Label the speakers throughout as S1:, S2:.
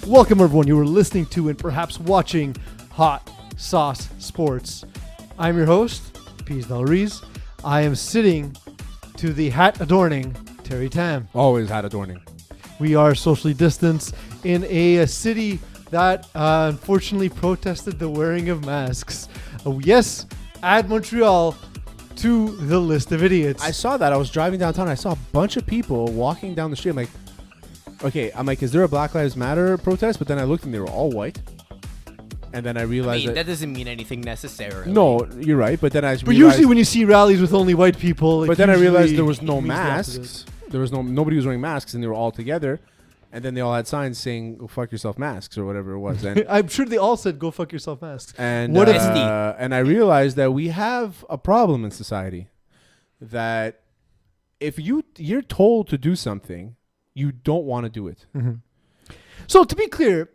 S1: Welcome, everyone. You are listening to and perhaps watching Hot Sauce Sports. I'm your host, Pease Norris. I am sitting to the hat adorning Terry Tam.
S2: Always hat adorning.
S1: We are socially distanced in a city that unfortunately protested the wearing of masks. Yes, add Montreal to the list of idiots.
S2: I saw that. I was driving downtown. I saw a bunch of people walking down the street. I'm like, is there a Black Lives Matter protest? But then I looked and they were all white. And then I realized
S3: that doesn't mean anything necessarily.
S2: No, you're right. But then I realized...
S1: But usually when you see rallies with only white people...
S2: But then I realized there was no masks. Nobody was wearing masks and they were all together. And then they all had signs saying, "Go fuck yourself, masks," or whatever it was. And
S1: I'm sure they all said, "Go fuck yourself, masks."
S2: And and I realized that we have a problem in society. That if you're told to do something, you don't want to do it.
S1: Mm-hmm. So to be clear,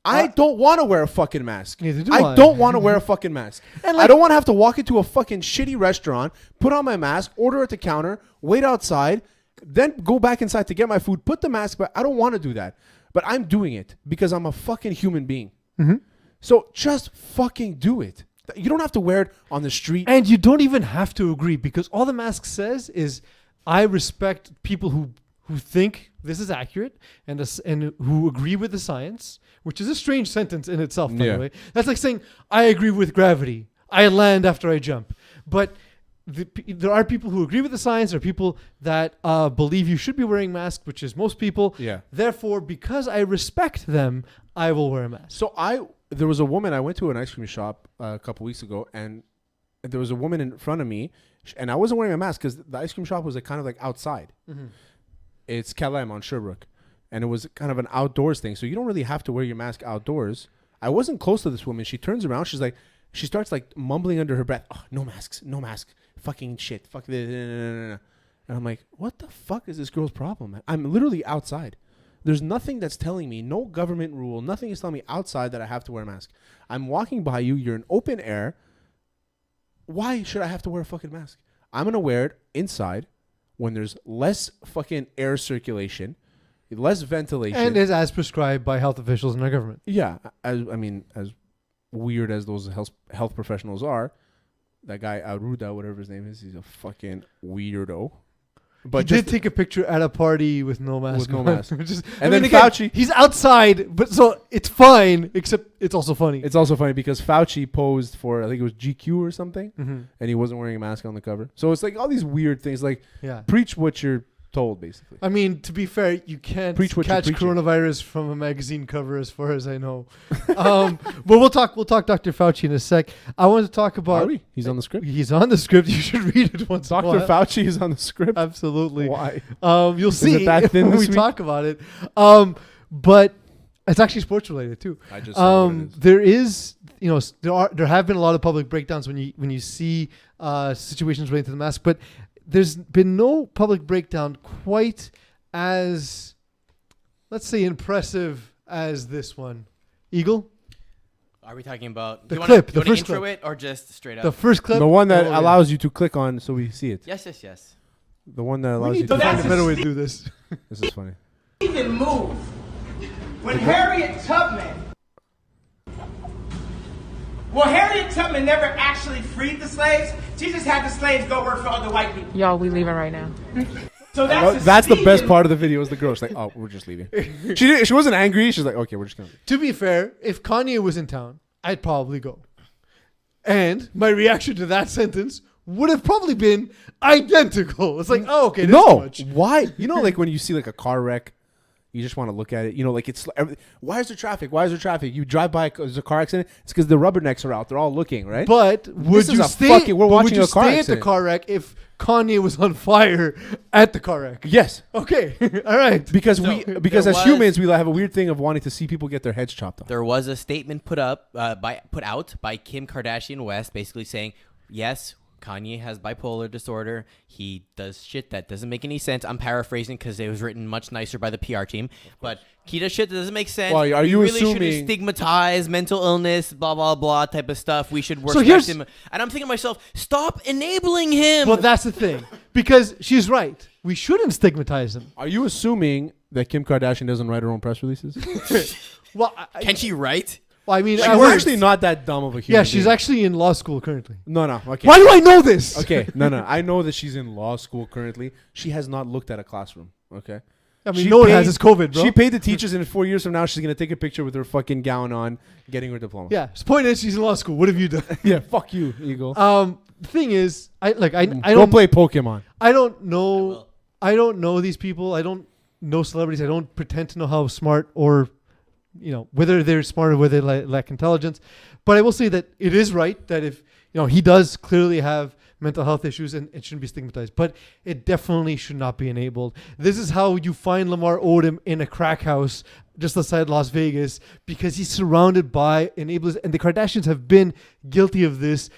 S2: I don't want to wear a fucking mask.
S1: Neither do
S2: I don't want to wear a fucking mask. And I don't want to have to walk into a fucking shitty restaurant, put on my mask, order at the counter, wait outside, then go back inside to get my food, put the mask back. I don't want to do that. But I'm doing it because I'm a fucking human being.
S1: Mm-hmm.
S2: So just fucking do it. You don't have to wear it on the street.
S1: And you don't even have to agree, because all the mask says is, I respect people who think this is accurate and who agree with the science, which is a strange sentence in itself, by the way. That's like saying, I agree with gravity. I land after I jump. But there are people who agree with the science. There are people that believe you should be wearing masks, which is most people.
S2: Yeah.
S1: Therefore, because I respect them, I will wear a mask.
S2: So there was a woman, I went to an ice cream shop a couple weeks ago, and there was a woman in front of me, and I wasn't wearing a mask because the ice cream shop was kind of like outside. Mm-hmm. It's Kalem on Sherbrooke, and it was kind of an outdoors thing. So you don't really have to wear your mask outdoors. I wasn't close to this woman. She turns around. She starts like mumbling under her breath. Oh, no masks. Fucking shit. Fuck this. And I'm like, what the fuck is this girl's problem, man? I'm literally outside. There's nothing that's telling me, no government rule, nothing is telling me outside that I have to wear a mask. I'm walking by you. You're in open air. Why should I have to wear a fucking mask? I'm going to wear it inside when there's less fucking air circulation, less ventilation.
S1: And is as prescribed by health officials in our government.
S2: Yeah. As weird as those health professionals are, that guy Aruda, whatever his name is, he's a fucking weirdo.
S1: But he did take a picture at a party with no mask.
S2: And then Fauci,
S1: he's outside, but so it's fine. Except it's also funny.
S2: It's also funny because Fauci posed for, I think it was GQ or something, and he wasn't wearing a mask on the cover. So it's like all these weird things. Like, preach what you're told, basically.
S1: I mean, to be fair, you can't catch coronavirus from a magazine cover, as far as I know. But we'll talk Dr. Fauci in a sec. I want to talk about...
S2: Are we? He's on the script?
S1: He's on the script. You should read it once.
S2: Dr. Fauci is on the script?
S1: Absolutely.
S2: Why?
S1: You'll see
S2: it that thin
S1: when we talk about it. But it's actually sports related too.
S2: I just saw what it is.
S1: There have been a lot of public breakdowns when you see situations related to the mask, but there's been no public breakdown quite as, let's say, impressive as this one. Eagle?
S3: Are we talking about
S1: the clip?
S3: The first intro clip, or just straight up?
S1: The first clip,
S2: the one that allows you to click on so we see it.
S3: Yes.
S2: The one that allows you to
S1: find a better way to do this.
S2: This is funny.
S4: Even move when Harriet Tubman. Well, Harriet Tubman never actually freed the slaves. She just had the slaves go work for other white people.
S5: Y'all, we leaving right now.
S4: So
S2: that's the best part of the video is the girl. She's like, oh, we're just leaving. She wasn't angry. She's like, okay, we're just going to.
S1: To be fair, if Kanye was in town, I'd probably go. And my reaction to that sentence would have probably been identical. It's like, oh, okay, this is much.
S2: Why? Like when you see like a car wreck, you just want to look at it. Like it's why is there traffic? You drive by, there's a car accident. It's because the rubbernecks are out. They're all looking, right?
S1: But would you stay at the car wreck if Kanye was on fire at the car wreck?
S2: Yes.
S1: Okay. All right.
S2: Because as humans we have a weird thing of wanting to see people get their heads chopped off.
S3: There was a statement put out by Kim Kardashian West, basically saying, yes, Kanye has bipolar disorder. He does shit that doesn't make any sense. I'm paraphrasing because it was written much nicer by the PR team. But he does shit that doesn't make sense.
S2: Well, are you
S3: really
S2: assuming...
S3: shouldn't stigmatize mental illness, blah, blah, blah type of stuff. We should respect him. And I'm thinking to myself, stop enabling him.
S1: Well, that's the thing. Because she's right. We shouldn't stigmatize him.
S2: Are you assuming that Kim Kardashian doesn't write her own press releases?
S1: Well,
S3: Can she write?
S1: I mean,
S2: She's
S1: I heard-
S2: actually not that dumb of a human.
S1: yeah, she's
S2: being.
S1: actually in law school currently.
S2: No. Okay.
S1: Why do I know this?
S2: Okay. No. I know that she's in law school currently. She has not looked at a classroom. Okay.
S1: I mean,
S2: She
S1: no one
S2: paid-
S1: has this COVID, bro.
S2: She paid the teachers, and in 4 years from now, she's gonna take a picture with her fucking gown on, getting her diploma.
S1: Yeah. The point is, she's in law school. What have you done?
S2: Yeah. Fuck you, Eagle.
S1: The thing is, I
S2: Go
S1: don't
S2: play Pokemon.
S1: I don't know.
S3: will.
S1: I don't know these people. I don't know celebrities. I don't pretend to know how smart or, whether they're smart or whether they lack intelligence. But I will say that it is right that if, he does clearly have mental health issues and it shouldn't be stigmatized. But it definitely should not be enabled. This is how you find Lamar Odom in a crack house just outside Las Vegas because he's surrounded by enablers. And the Kardashians have been guilty of this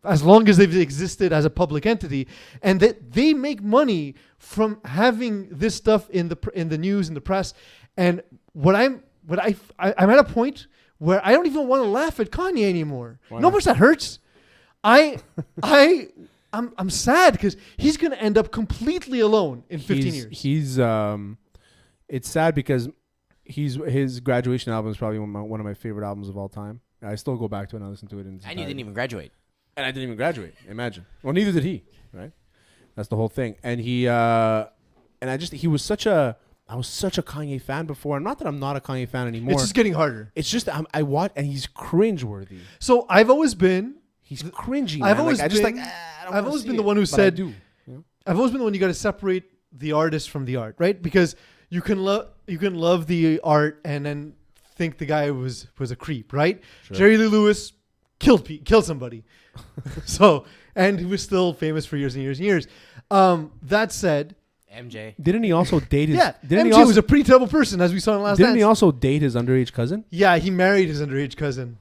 S1: as long as they've existed as a public entity, and that they make money from having this stuff in the news and the press. And I'm at a point where I don't even want to laugh at Kanye anymore.
S2: Why
S1: You know how
S2: not?
S1: much that hurts? I'm sad because he's gonna end up completely alone in 15 years.
S2: He's it's sad because his graduation album is probably one of my favorite albums of all time. I still go back to it and I listen to it.
S3: And you didn't even graduate.
S2: And I didn't even graduate. Imagine. Well, neither did he. Right. That's the whole thing. And he was such a Kanye fan before. And not that I'm not a Kanye fan anymore.
S1: It's just getting harder.
S2: It's just I watch and he's cringeworthy.
S1: So I've always been.
S2: He's cringy.
S1: I've
S2: man.
S1: always
S2: like, I just
S1: been-
S2: like. I don't
S1: I've
S2: wanna
S1: always
S2: see
S1: been the
S2: it,
S1: one who
S2: but I
S1: said-
S2: do. You know?
S1: I've always been the one you got to separate the artist from the art, right? Because you can love the art and then think the guy was a creep, right?
S2: Sure.
S1: Jerry Lee Lewis killed somebody, and he was still famous for years and years and years. That said,
S3: MJ.
S2: Didn't he also date his?
S1: yeah,
S2: Didn't
S1: MJ
S2: he also,
S1: was a pretty terrible person, as we saw in Last
S2: Didn't
S1: Dance.
S2: he also date his underage cousin?
S1: Yeah, he married his underage cousin.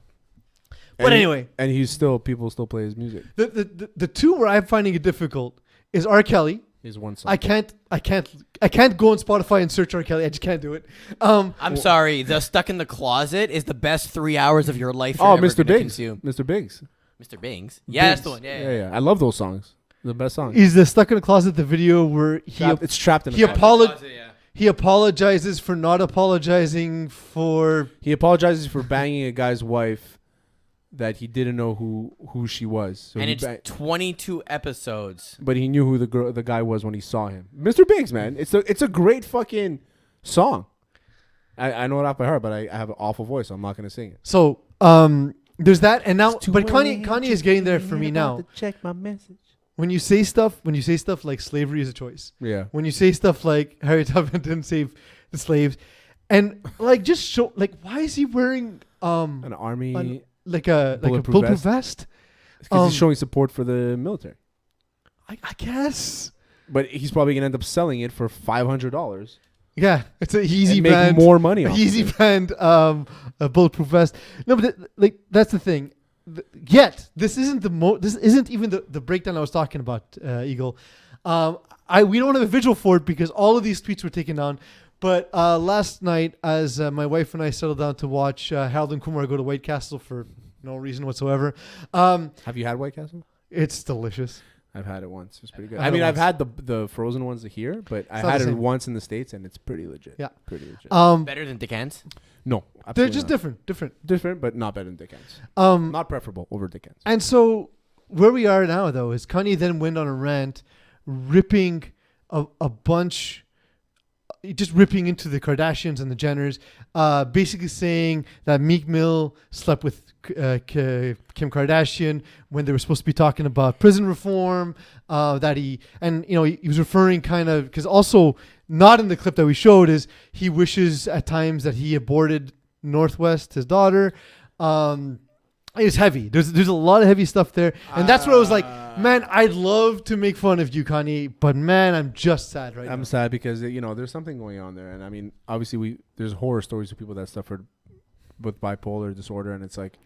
S1: But
S2: And
S1: anyway,
S2: and people still play his music.
S1: the two where I'm finding it difficult is R. Kelly.
S2: His one song.
S1: I can't go on Spotify and search R. Kelly. I just can't do it.
S3: I'm sorry. The Stuck in the Closet is the best 3 hours of your life. You're
S2: Oh,
S3: ever
S2: Mr.
S3: gonna
S2: Biggs.
S3: consume.
S2: Mr. Biggs.
S3: Mr. Bings. Yeah, that's the one.
S2: Yeah. I love those songs. The best song.
S1: Is the Stuck in the Closet the video where
S2: It's trapped in
S1: he
S2: a closet.
S3: Closet, yeah.
S1: he apologizes for not apologizing for
S2: He apologizes for banging a guy's wife that he didn't know who she was. So
S3: And
S2: he
S3: it's 22 episodes.
S2: but he knew who the guy was when he saw him. Mr. Biggs, man. It's a great fucking song. I know it off by heart, but I have an awful voice, so I'm not gonna sing it.
S1: so there's that and now but Kanye is getting there for me now.
S2: Check my message.
S1: When you say stuff like slavery is a choice.
S2: Yeah.
S1: When you say stuff like Harriet Tubman didn't save the slaves and like just show like why is he wearing
S2: An army
S1: like a
S2: Bulletproof
S1: bulletproof vest?
S2: because he's showing support for the military.
S1: I guess.
S2: But he's probably gonna end up selling it for $500.
S1: Yeah, it's a easy
S2: and make
S1: brand.
S2: more money off
S1: Easy
S2: of it.
S1: brand a bulletproof vest. No, but that's the thing. Yet this isn't this isn't even the breakdown I was talking about, Eagle. We don't have a visual for it because all of these tweets were taken down. But last night, as my wife and I settled down to watch Harold and Kumar go to White Castle for no reason whatsoever,
S2: Have you had White Castle?
S1: it's delicious.
S2: I've had it once. It's pretty good.
S1: I
S2: I mean,
S1: had it
S2: I've had the frozen ones here, but I
S1: not
S2: had
S1: the
S2: it
S1: same.
S2: once in the States, and it's pretty legit.
S1: Yeah.
S2: Pretty legit.
S3: Better than Dickens.
S2: No,
S1: They're
S2: absolutely
S1: just
S2: not.
S1: different.
S2: but not better than Dickens. Not preferable over Dickens.
S1: And so where we are now, though, is Kanye then went on a rant, ripping a bunch, just ripping into the Kardashians and the Jenners, basically saying that Meek Mill slept with Kim Kardashian when they were supposed to be talking about prison reform. That he was referring kind of because also not in the clip that we showed is he wishes at times that he aborted Northwest, his daughter. It's heavy. There's a lot of heavy stuff there, and that's where I was like, man, I'd love to make fun of you, Kanye, but man, I'm just sad right now.
S2: I'm sad because there's something going on there, and I mean, obviously there's horror stories of people that suffered with bipolar disorder, and it's like,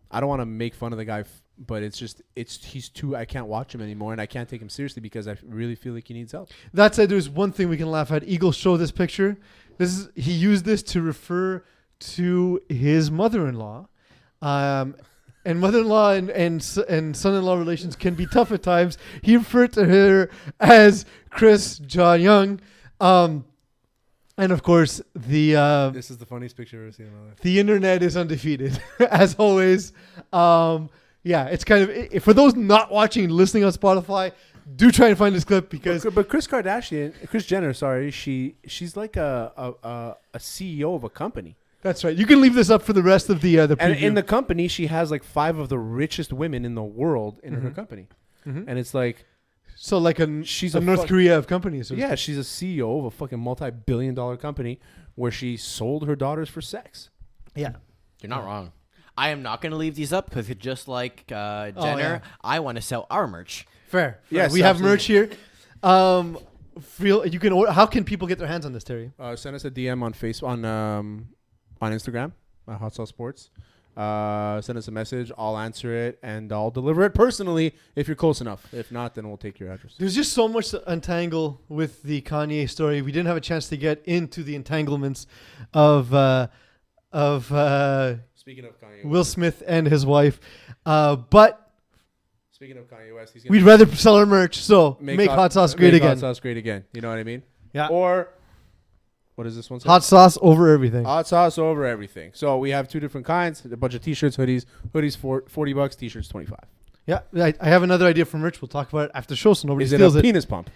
S2: I don't want to make fun of the guy, but he's too. I can't watch him anymore, and I can't take him seriously because I really feel like he needs help.
S1: That said, there's one thing we can laugh at. Eagle show this picture. He used this to refer to his mother-in-law. And mother-in-law and son-in-law relations can be tough at times. He referred to her as Chris John Young. And of course,
S2: This is the funniest picture I've ever seen in my life.
S1: the internet is undefeated, as always. Yeah, it's kind of, for those not watching and listening on Spotify, do try and find this clip because
S2: But Kris Jenner, sorry, she's like a CEO of a company.
S1: that's right. You can leave this up for the rest of the
S2: And
S1: preview.
S2: in the company, she has like 5 of the richest women in the world in her company.
S1: Mhm.
S2: And it's like,
S1: So like
S2: she's
S1: a
S2: a
S1: North
S2: fuck-
S1: Korea of companies. So to
S2: yeah,
S1: speak.
S2: she's a CEO of a fucking multi-billion-dollar company where she sold her daughters for sex.
S1: Yeah.
S3: You're not wrong. I am not going to leave these up because just like Jenner,
S1: yeah.
S3: I want to sell our merch.
S1: Fair.
S2: Yes,
S1: we have merch here. You can order, how can people get their hands on this, Terry?
S2: Send us a DM on Facebook on Instagram, Hot Sauce Sports. Send us a message. I'll answer it and I'll deliver it personally if you're close enough. If not, then we'll take your address.
S1: There's just so much to untangle with the Kanye story. We didn't have a chance to get into the entanglements of
S2: Speaking of Kanye,
S1: Will Smith and his wife, but
S2: Speaking of Kanye West, he's
S1: we'd rather sell our merch. So make hot sauce great again.
S2: Hot sauce great again. You know what I mean?
S1: Yeah.
S2: Or what does this one say?
S1: Hot sauce over everything.
S2: Hot sauce over everything. So we have 2 different kinds. A bunch of t-shirts, hoodies. Hoodies for $40, t-shirts $25.
S1: Yeah, I have another idea for merch. We'll talk about it after the show, so nobody
S2: Is it
S1: steals
S2: a
S1: it.
S2: penis pump?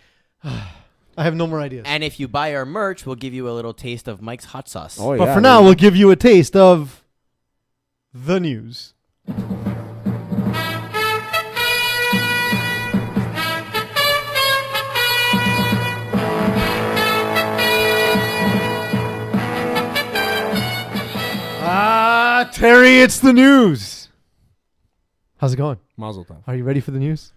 S1: I have no more ideas.
S3: And if you buy our merch, we'll give you a little taste of Mike's hot sauce.
S2: Oh,
S1: But for now, we'll give you a taste of the news. Terry, it's the news. How's it going?
S2: Mazel tov.
S1: Are you ready for the news?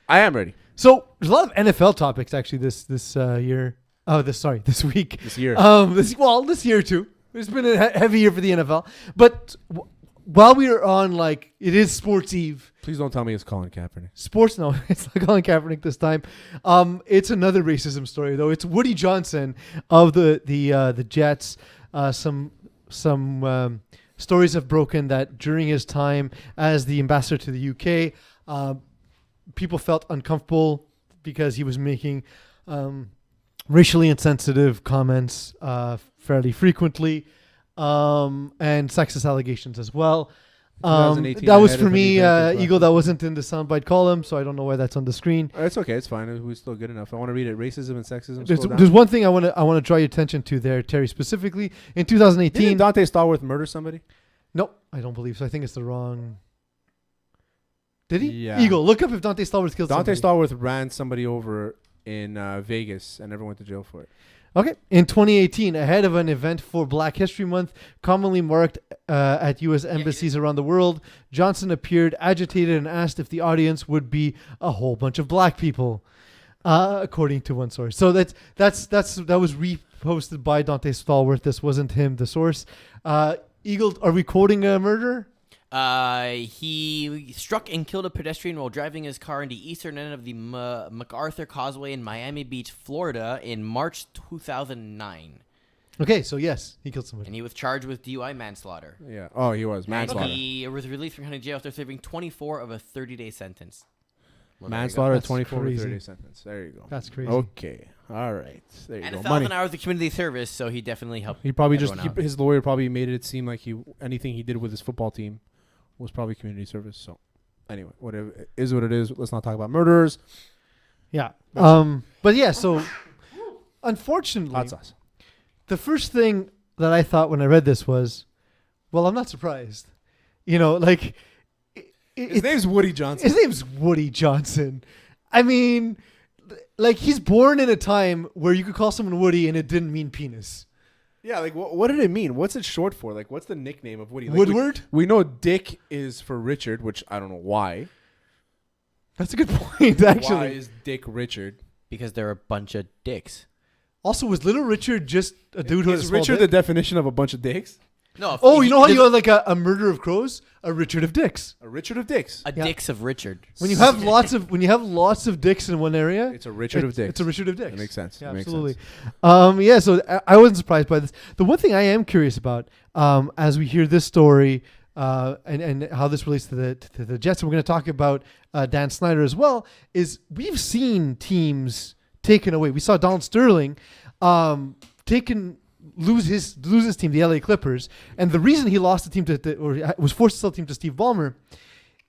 S2: I am ready.
S1: So there's a lot of NFL topics actually this year. This week.
S2: This year.
S1: This year too. It's been a heavy year for the NFL. But while we are on, like, it is Sports Eve.
S2: Please don't tell me it's Colin Kaepernick.
S1: No, it's not Colin Kaepernick this time. It's another racism story though. It's Woody Johnson of the Jets. Some stories have broken that during his time as the ambassador to the UK, people felt uncomfortable because he was making racially insensitive comments fairly frequently, and sexist allegations as well.
S2: 2018
S1: That was
S2: ahead
S1: for
S2: of
S1: me,
S2: any draft
S1: Eagle. That wasn't in the soundbite column, so I don't know why that's on the screen.
S2: It's okay. It's fine. We're still good enough. I want to read it. Racism and sexism.
S1: There's one thing I want to draw your attention to there, Terry, specifically in 2018.
S2: Didn't Dante Stallworth murder somebody?
S1: Nope, I don't believe so. I think it's the wrong. Did he?
S2: Yeah.
S1: Eagle, look up if Dante Stallworth killed
S2: Dante
S1: somebody.
S2: Stallworth ran somebody over in Vegas and never went to jail for it.
S1: Okay. In 2018, ahead of an event for Black History Month, commonly marked at U.S. embassies around the world, Johnson appeared agitated and asked if the audience would be a whole bunch of black people, according to one source. So that was reposted by Dante Stallworth. This wasn't him, the source. Eagle, are we quoting a murderer?
S3: He struck and killed a pedestrian while driving his car in the eastern end of the MacArthur Causeway in Miami Beach, Florida in March 2009.
S1: Okay, so yes, he killed somebody.
S3: And he was charged with DUI manslaughter.
S2: Yeah. Oh, he was manslaughter.
S3: And he was released from county jail after serving 24 of a 30-day sentence. Well, there you go.
S2: Manslaughter,
S1: That's
S2: 24 to
S1: crazy.
S2: 30 sentence. There you go.
S1: That's crazy.
S2: Okay. All right. There you
S3: And
S2: go.
S3: 1,000
S2: Money.
S3: hours of community service, so he definitely helped.
S2: He probably
S3: everyone out.
S2: his lawyer probably made it seem like anything he did with his football team was probably community service. So anyway, whatever it is what it is. Let's not talk about murderers.
S1: Yeah. But yeah, so unfortunately,
S2: Hot sauce.
S1: the first thing that I thought when I read this was, well, I'm not surprised. You know, like
S2: His name's Woody Johnson.
S1: his name's Woody Johnson. I mean, like, he's born in a time where you could call someone Woody and it didn't mean penis.
S2: Yeah, like what did it mean? What's it short for? Like, what's the nickname of Woody? Like,
S1: Woodward?
S2: We know Dick is for Richard, which I don't know why.
S1: That's a good point, actually.
S2: Why is Dick Richard?
S3: Because they're a bunch of dicks.
S1: Also, was Little Richard just a dude who had a
S2: Is
S1: small
S2: Richard the
S1: dick?
S2: definition of a bunch of dicks?
S3: No.
S1: Oh, you know how you have like a murder of crows? A Richard of dicks.
S2: A Richard of dicks.
S3: A
S1: Yeah.
S3: dicks of Richard.
S1: When you have lots of dicks in one area,
S2: It's a Richard of dicks.
S1: It's a Richard of dicks.
S2: That makes sense.
S1: Yeah,
S2: That makes
S1: absolutely.
S2: sense.
S1: Yeah, so I wasn't surprised by this. The one thing I am curious about, as we hear this story, and how this relates to the Jets, and we're going to talk about Dan Snyder as well, is we've seen teams taken away. We saw Donald Sterling lose his team, the LA Clippers, and the reason he lost the team or was forced to sell the team to Steve Ballmer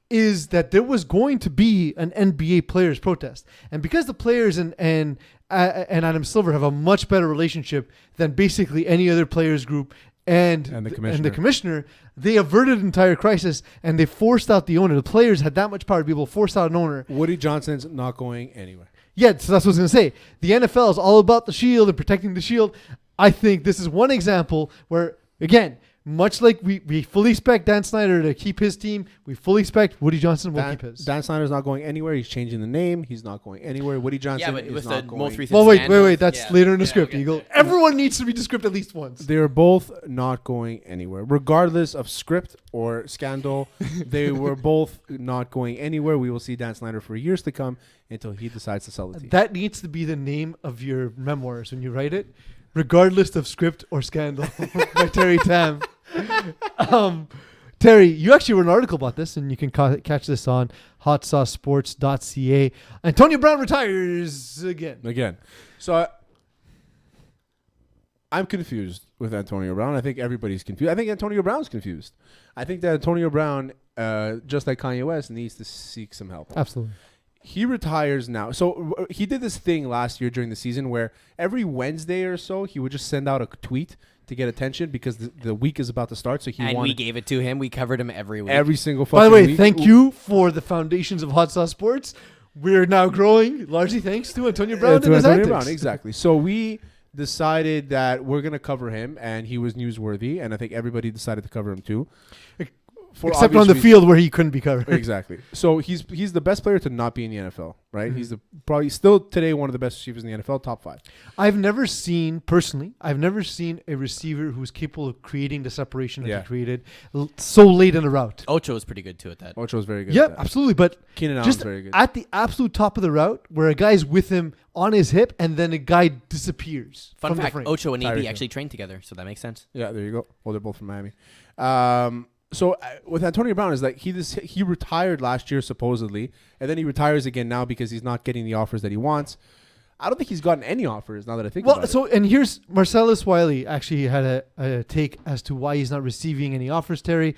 S1: is that there was going to be an NBA players protest, and because the players and Adam Silver have a much better relationship than basically any other players group and the commissioner, they averted an entire crisis and they forced out the owner. The players had that much power to be able to force out an owner.
S2: Woody Johnson's not going anywhere.
S1: Yeah, so that's what I was going to say. The NFL is all about the shield and protecting the shield. I think this is one example where, again, much like we fully expect Dan Snyder to keep his team, we fully expect Woody Johnson will keep his.
S2: Dan Snyder's not going anywhere. He's changing the name. He's not going anywhere. Woody Johnson is not going.
S3: Most recent
S1: well, wait. That's later in the script,
S3: okay.
S1: Eagle. Everyone needs to read the script at least once.
S2: They're both not going anywhere. Regardless of script or scandal, they were both not going anywhere. We will see Dan Snyder for years to come until he decides to sell the team.
S1: That needs to be the name of your memoirs when you write it. Regardless of script or scandal by Terry Tam. Terry, you actually wrote an article about this, and you can catch this on hotsaucesports.ca. Antonio Brown retires again.
S2: So I'm confused with Antonio Brown. I think everybody's confused. I think Antonio Brown's confused. I think that Antonio Brown, just like Kanye West, needs to seek some help.
S1: Absolutely.
S2: He retires now. So he did this thing last year during the season where every Wednesday or so he would just send out a tweet to get attention because the week is about to start. So
S3: we gave it to him. We covered him every week.
S2: Every single fucking
S1: By the way,
S2: week.
S1: thank you for the foundations of Hot Sauce Sports. We're now growing largely thanks to Antonio Brown and his antics.
S2: Exactly. So we decided that we're going to cover him, and he was newsworthy, and I think everybody decided to cover him too.
S1: Except on the field where he couldn't be covered.
S2: Exactly. So he's the best player to not be in the NFL, right? Mm-hmm. He's probably still today one of the best receivers in the NFL, top 5.
S1: I've never seen a receiver who's capable of creating the separation that he created so late in the route.
S3: Ocho is pretty good too at that.
S2: Ocho is very good.
S1: Yeah, absolutely. But
S2: Keenan Allen's
S1: just
S2: very good.
S1: At the absolute top of the route where a guy's with him on his hip and then a guy disappears.
S3: Fun
S1: from
S3: fact,
S1: the frame.
S3: Ocho and AB actually trained together, so that makes sense.
S2: Yeah, there you go. Well, they're both from Miami. So with Antonio Brown is like he retired last year supposedly, and then he retires again now because he's not getting the offers that he wants. I don't think he's gotten any offers now that I think about it.
S1: And here's Marcellus Wiley actually had a take as to why he's not receiving any offers, Terry.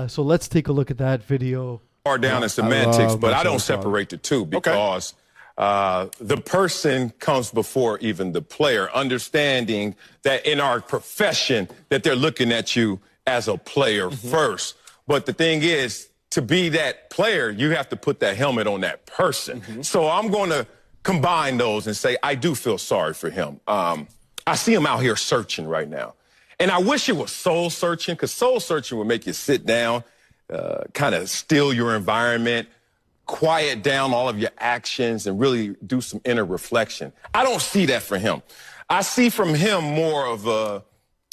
S1: So let's take a look at that video.
S5: Far down in semantics, but I don't separate the two because the person comes before even the player, understanding that in our profession that they're looking at you as a player first. But the thing is, to be that player, you have to put that helmet on that person. So I'm going to combine those and say I do feel sorry for him. I see him out here searching right now. And I wish it was soul searching, because soul searching would make you sit down, kind of still your environment, quiet down all of your actions, and really do some inner reflection. I don't see that for him. I see from him more of a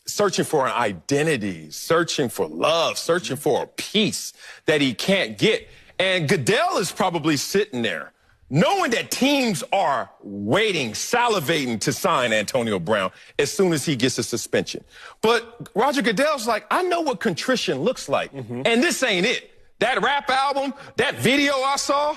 S5: searching for an identity, searching for love, searching for a peace that he can't get. And Goodell is probably sitting there knowing that teams are waiting, salivating to sign Antonio Brown as soon as he gets a suspension. But Roger Goodell's like, I know what contrition looks like, and this ain't it. That rap album, that video I saw,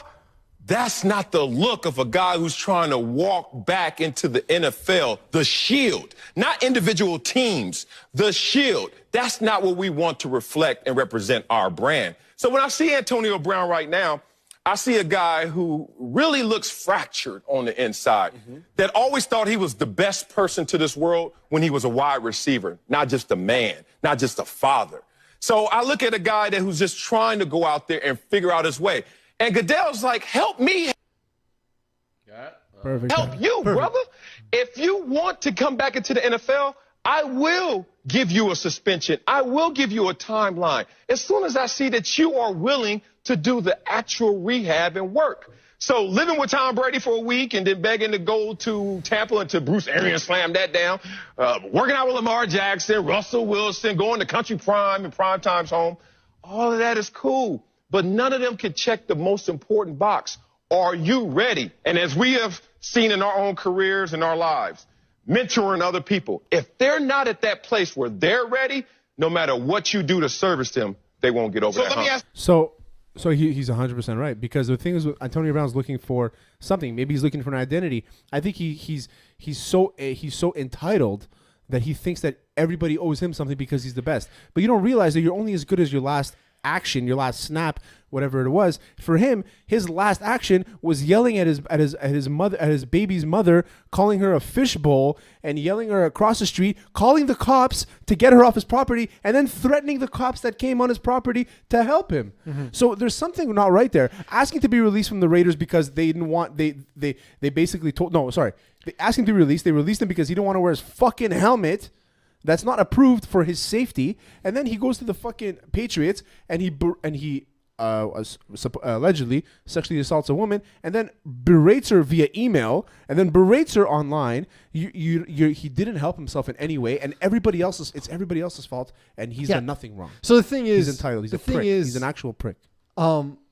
S5: that's not the look of a guy who's trying to walk back into the NFL, the shield, not individual teams, the shield. That's not what we want to reflect and represent our brand. So when I see Antonio Brown right now, I see a guy who really looks fractured on the inside, that always thought he was the best person to this world when he was a wide receiver, not just a man, not just a father. So I look at a guy who's just trying to go out there and figure out his way. And Goodell's like, help me.
S2: Perfect.
S5: Help you, brother. If you want to come back into the NFL, I will give you a suspension. I will give you a timeline as soon as I see that you are willing to do the actual rehab and work. So living with Tom Brady for a week and then begging to go to Tampa and to Bruce Arians slam that down, working out with Lamar Jackson, Russell Wilson, going to Country Prime and Prime Time's home, all of that is cool. But none of them can check the most important box. Are you ready? And as we have seen in our own careers and our lives, mentoring other people, if they're not at that place where they're ready, no matter what you do to service them, they won't get over that hump.
S2: So So he's 100% right, because the thing is, Antonio Brown's looking for something. Maybe he's looking for an identity. I think he's so entitled that he thinks that everybody owes him something because he's the best. But you don't realize that you're only as good as your last action, your last snap, whatever it was. For him, his last action was yelling at his baby's mother, calling her a fishbowl, and yelling her across the street, calling the cops to get her off his property, and then threatening the cops that came on his property to help him. Mm-hmm. So there's something not right there. Asking to be released from the Raiders because they didn't want they basically told asking to be released. They released him because he didn't want to wear his fucking helmet. That's not approved for his safety. And then he goes to the fucking Patriots and he allegedly sexually assaults a woman and then berates her via email and then berates her online. He didn't help himself in any way, and it's everybody else's fault, and he's done nothing wrong.
S1: So the thing is,
S2: he's entitled. He's a prick. He's an actual prick.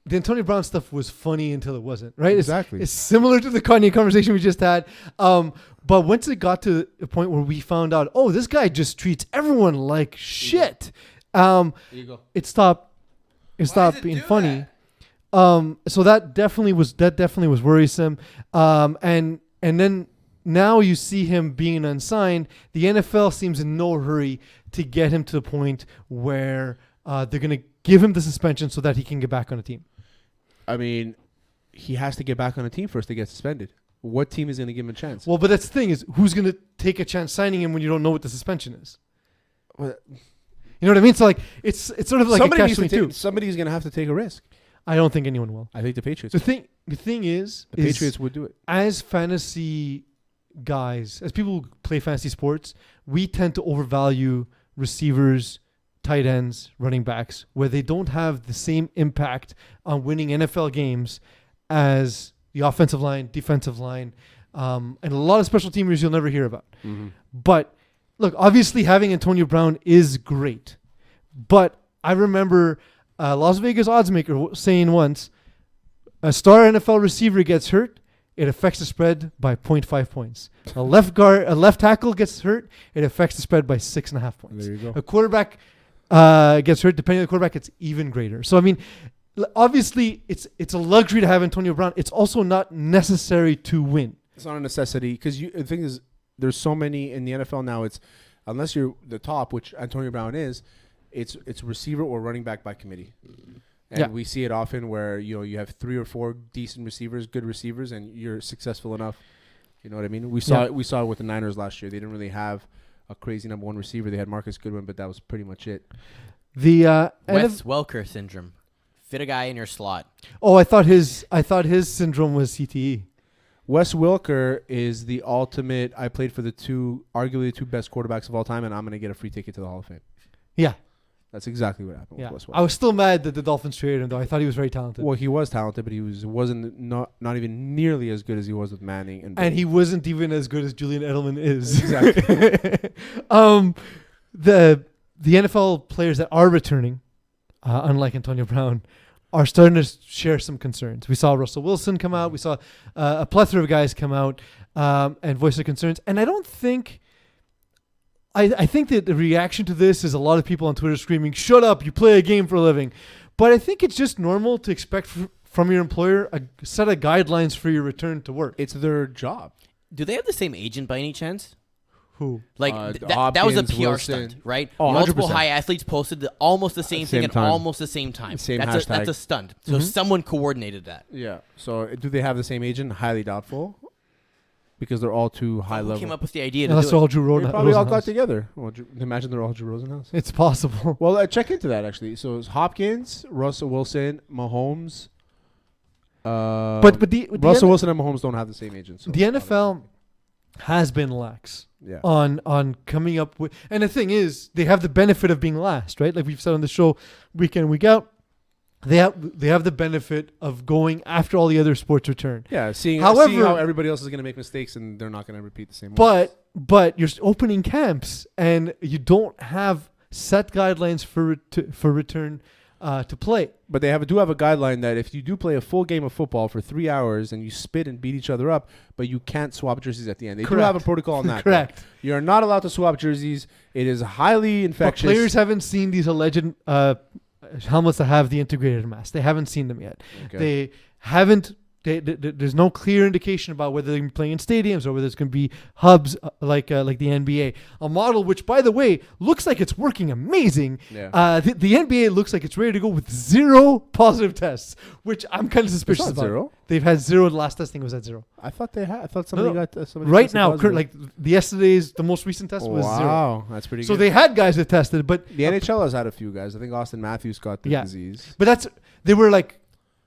S1: The Antonio Brown stuff was funny until it wasn't, right?
S2: Exactly.
S1: It's similar to the Kanye conversation we just had. But once it got to a point where we found out, oh, this guy just treats everyone like shit. It stopped being funny. So that definitely was worrisome. And then now you see him being unsigned. The NFL seems in no hurry to get him to the point where they're going to give him the suspension so that he can get back on a team.
S2: I mean, he has to get back on a team first to get suspended. What team is going to give him a chance?
S1: Well, but that's the thing is, who's going to take a chance signing him when you don't know what the suspension is?
S2: Well,
S1: you know what I mean? So like, it's sort of like a catch-22.
S2: Somebody's going to have to take a risk.
S1: I don't think anyone will.
S2: I think the Patriots.
S1: The thing is,
S2: the Patriots would do it.
S1: As fantasy guys, as people who play fantasy sports, we tend to overvalue receivers, tight ends, running backs, where they don't have the same impact on winning NFL games as the offensive line, defensive line, and a lot of special teamers you'll never hear about. Mm-hmm. But look, obviously having Antonio Brown is great. But I remember Las Vegas oddsmaker saying once, a star NFL receiver gets hurt, it affects the spread by 0.5 points. A left tackle gets hurt, it affects the spread by 6.5 points.
S2: There you go.
S1: A quarterback gets hurt, depending on the quarterback, it's even greater. So I mean, obviously it's a luxury to have Antonio Brown. It's also not necessary to win. It's
S2: not a necessity because the thing is, there's so many in the NFL now. It's unless you're the top, which Antonio Brown is, it's receiver or running back by committee. And we see it often where you have 3 or 4 decent receivers, good receivers, and you're successful enough. You know what I mean? We saw it with the Niners last year. They didn't really have a crazy number 1 receiver. They had Marcus Goodwin, but that was pretty much it.
S3: The Wes Welker syndrome. Fit a guy in your slot.
S1: Oh, I thought his syndrome was CTE.
S2: Wes Welker is the ultimate. I played for arguably the 2 best quarterbacks of all time, and I'm going to get a free ticket to the Hall of Fame.
S1: Yeah.
S2: That's exactly what happened with Wes Welker.
S1: I was still mad that the Dolphins traded him, though. I thought he was very talented.
S2: Well, he was talented, but he wasn't not even nearly as good as he was with Manning.
S1: And he wasn't even as good as Julian Edelman is.
S2: Exactly.
S1: The NFL players that are returning, unlike Antonio Brown, are starting to share some concerns. We saw Russell Wilson come out. We saw a plethora of guys come out and voice their concerns. And I don't think... I think that the reaction to this is a lot of people on Twitter screaming, "Shut up, you play a game for a living." But I think it's just normal to expect from your employer a set of guidelines for your return to work.
S2: It's their job.
S3: Do they have the same agent by any chance?
S1: Who?
S3: Like that was a PR stunt, right?
S2: Oh,
S3: multiple
S2: 100%.
S3: high athletes posted almost the same thing at almost the same time. That's a stunt. So someone coordinated that.
S2: Yeah. So do they have the same agent? Highly doubtful. Because they're all too high level.
S3: Who came up with the idea
S1: Unless they're all Drew Rosenhaus.
S2: They probably all got together. Well, imagine they're all Drew Rosenhaus.
S1: It's possible.
S2: Well, check into that, actually. So it's Hopkins, Russell Wilson, Mahomes.
S1: But
S2: Russell Wilson and Mahomes don't have the same agents. So
S1: the NFL has been lax on coming up with... And the thing is, they have the benefit of being last, right? Like we've said on the show week in, week out. They have the benefit of going after all the other sports return.
S2: Yeah, seeing how everybody else is going to make mistakes and they're not going to repeat the same ones.
S1: But you're opening camps and you don't have set guidelines for return to play.
S2: But they do have a guideline that if you do play a full game of football for 3 hours and you spit and beat each other up, but you can't swap jerseys at the end. They do have a protocol on that.
S1: Correct.
S2: You're not allowed to swap jerseys. It is highly infectious.
S1: But players haven't seen these alleged helmets that have the integrated mask. They haven't seen them yet.
S2: Okay.
S1: They haven't. There's no clear indication about whether they're going to be playing in stadiums or whether it's going to be hubs like the NBA. A model which, by the way, looks like it's working amazing.
S2: Yeah.
S1: The NBA looks like it's ready to go with 0 positive tests, which I'm kind of suspicious about.
S2: 0?
S1: They've had 0. The last testing was at 0.
S2: I thought they had. I thought somebody got somebody
S1: right
S2: tested
S1: now.
S2: positive.
S1: The most recent test was 0.
S2: Wow, that's pretty good.
S1: So they had guys that tested, but
S2: the NHL has had a few guys. I think Austin Matthews got the disease.
S1: But they were like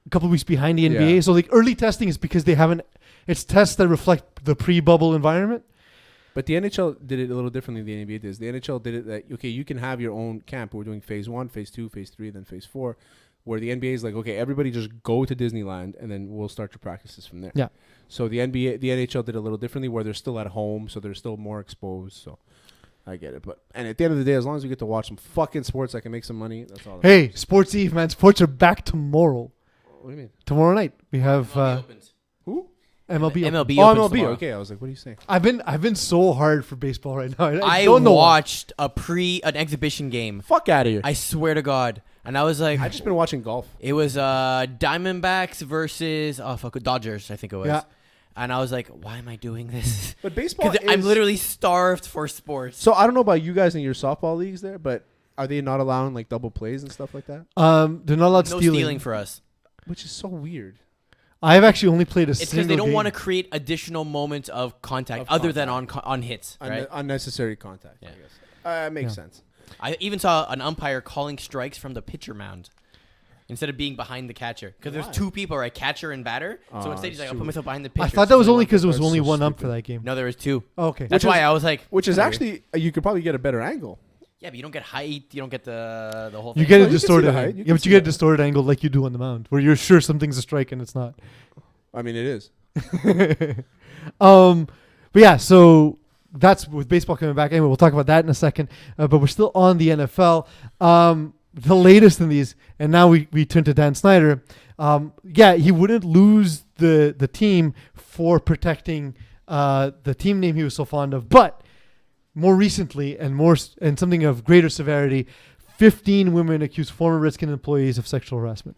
S1: a couple of weeks behind the NBA.
S2: Yeah.
S1: So like early testing is because they haven't. It's tests that reflect the pre-bubble environment.
S2: But the NHL did it a little differently than the NBA does. The NHL did it that, okay, you can have your own camp. We're doing phase 1, phase 2, phase 3, then phase 4, where the NBA is like, okay, everybody just go to Disneyland and then we'll start your practices from there.
S1: Yeah.
S2: So the NHL did it a little differently where they're still at home, so they're still more exposed. So I get it. And at the end of the day, as long as we get to watch some fucking sports, I can make some money. That's all.
S1: Hey, Sports Eve, man. Sports are back tomorrow.
S2: What do you mean?
S1: Tomorrow night we have
S2: Who?
S1: MLB.
S3: MLB
S2: Oh,
S3: opens
S2: MLB.
S3: tomorrow.
S2: Okay, I was like, what are you saying?
S1: I've been so hard for baseball right now.
S3: I
S1: don't know why.
S3: watched an exhibition game.
S2: Fuck out of here.
S3: I swear to God. And I was like,
S2: I just been watching golf.
S3: it was Diamondbacks versus Dodgers, I think it was.
S1: Yeah.
S3: And I was like, why am I doing this?
S2: But baseball
S3: Because I'm literally starved for sports.
S2: So I don't know about you guys in your softball leagues there, but are they not allowing like double plays and stuff like that?
S1: They're not allowed
S3: No
S1: stealing.
S3: stealing for us.
S2: Which is so weird.
S1: I've actually only played a
S3: It's
S1: single
S3: because they don't
S1: game.
S3: want to create additional moments of contact other than on hits, right?
S2: Unnecessary contact.
S3: Yeah.
S2: I guess. Makes sense.
S3: I even saw an umpire calling strikes from the pitcher mound instead of being behind the catcher. Because there's 2 people, right? Catcher and batter. So instead he's like, I'll put myself behind the pitcher.
S1: I thought
S3: So
S1: that was
S3: there's
S1: only
S3: one-
S1: because it was
S2: That's
S1: only
S2: so
S1: one ump
S2: stupid.
S1: for that game.
S3: No, there was 2.
S1: Oh, okay.
S3: That's why I was like...
S2: Which is
S3: weird.
S2: actually you could probably get a better angle.
S3: Yeah, but you don't get height. You don't get the whole thing.
S1: You get
S2: No,
S1: a
S2: you can see
S1: distorted
S2: the height.
S1: angle.
S2: You
S1: Yeah,
S2: can
S1: but
S2: see
S1: you get a
S2: that.
S1: distorted angle like you do on the mound, where you're sure something's a strike and it's not.
S2: I mean, it is.
S1: But yeah, so that's with baseball coming back. Anyway, we'll talk about that in a second. But we're still on the NFL. The latest in these, and now we turn to Dan Snyder. He wouldn't lose the team for protecting the team name he was so fond of. But more recently and something of greater severity, 15 women accused former Redskin employees of sexual harassment.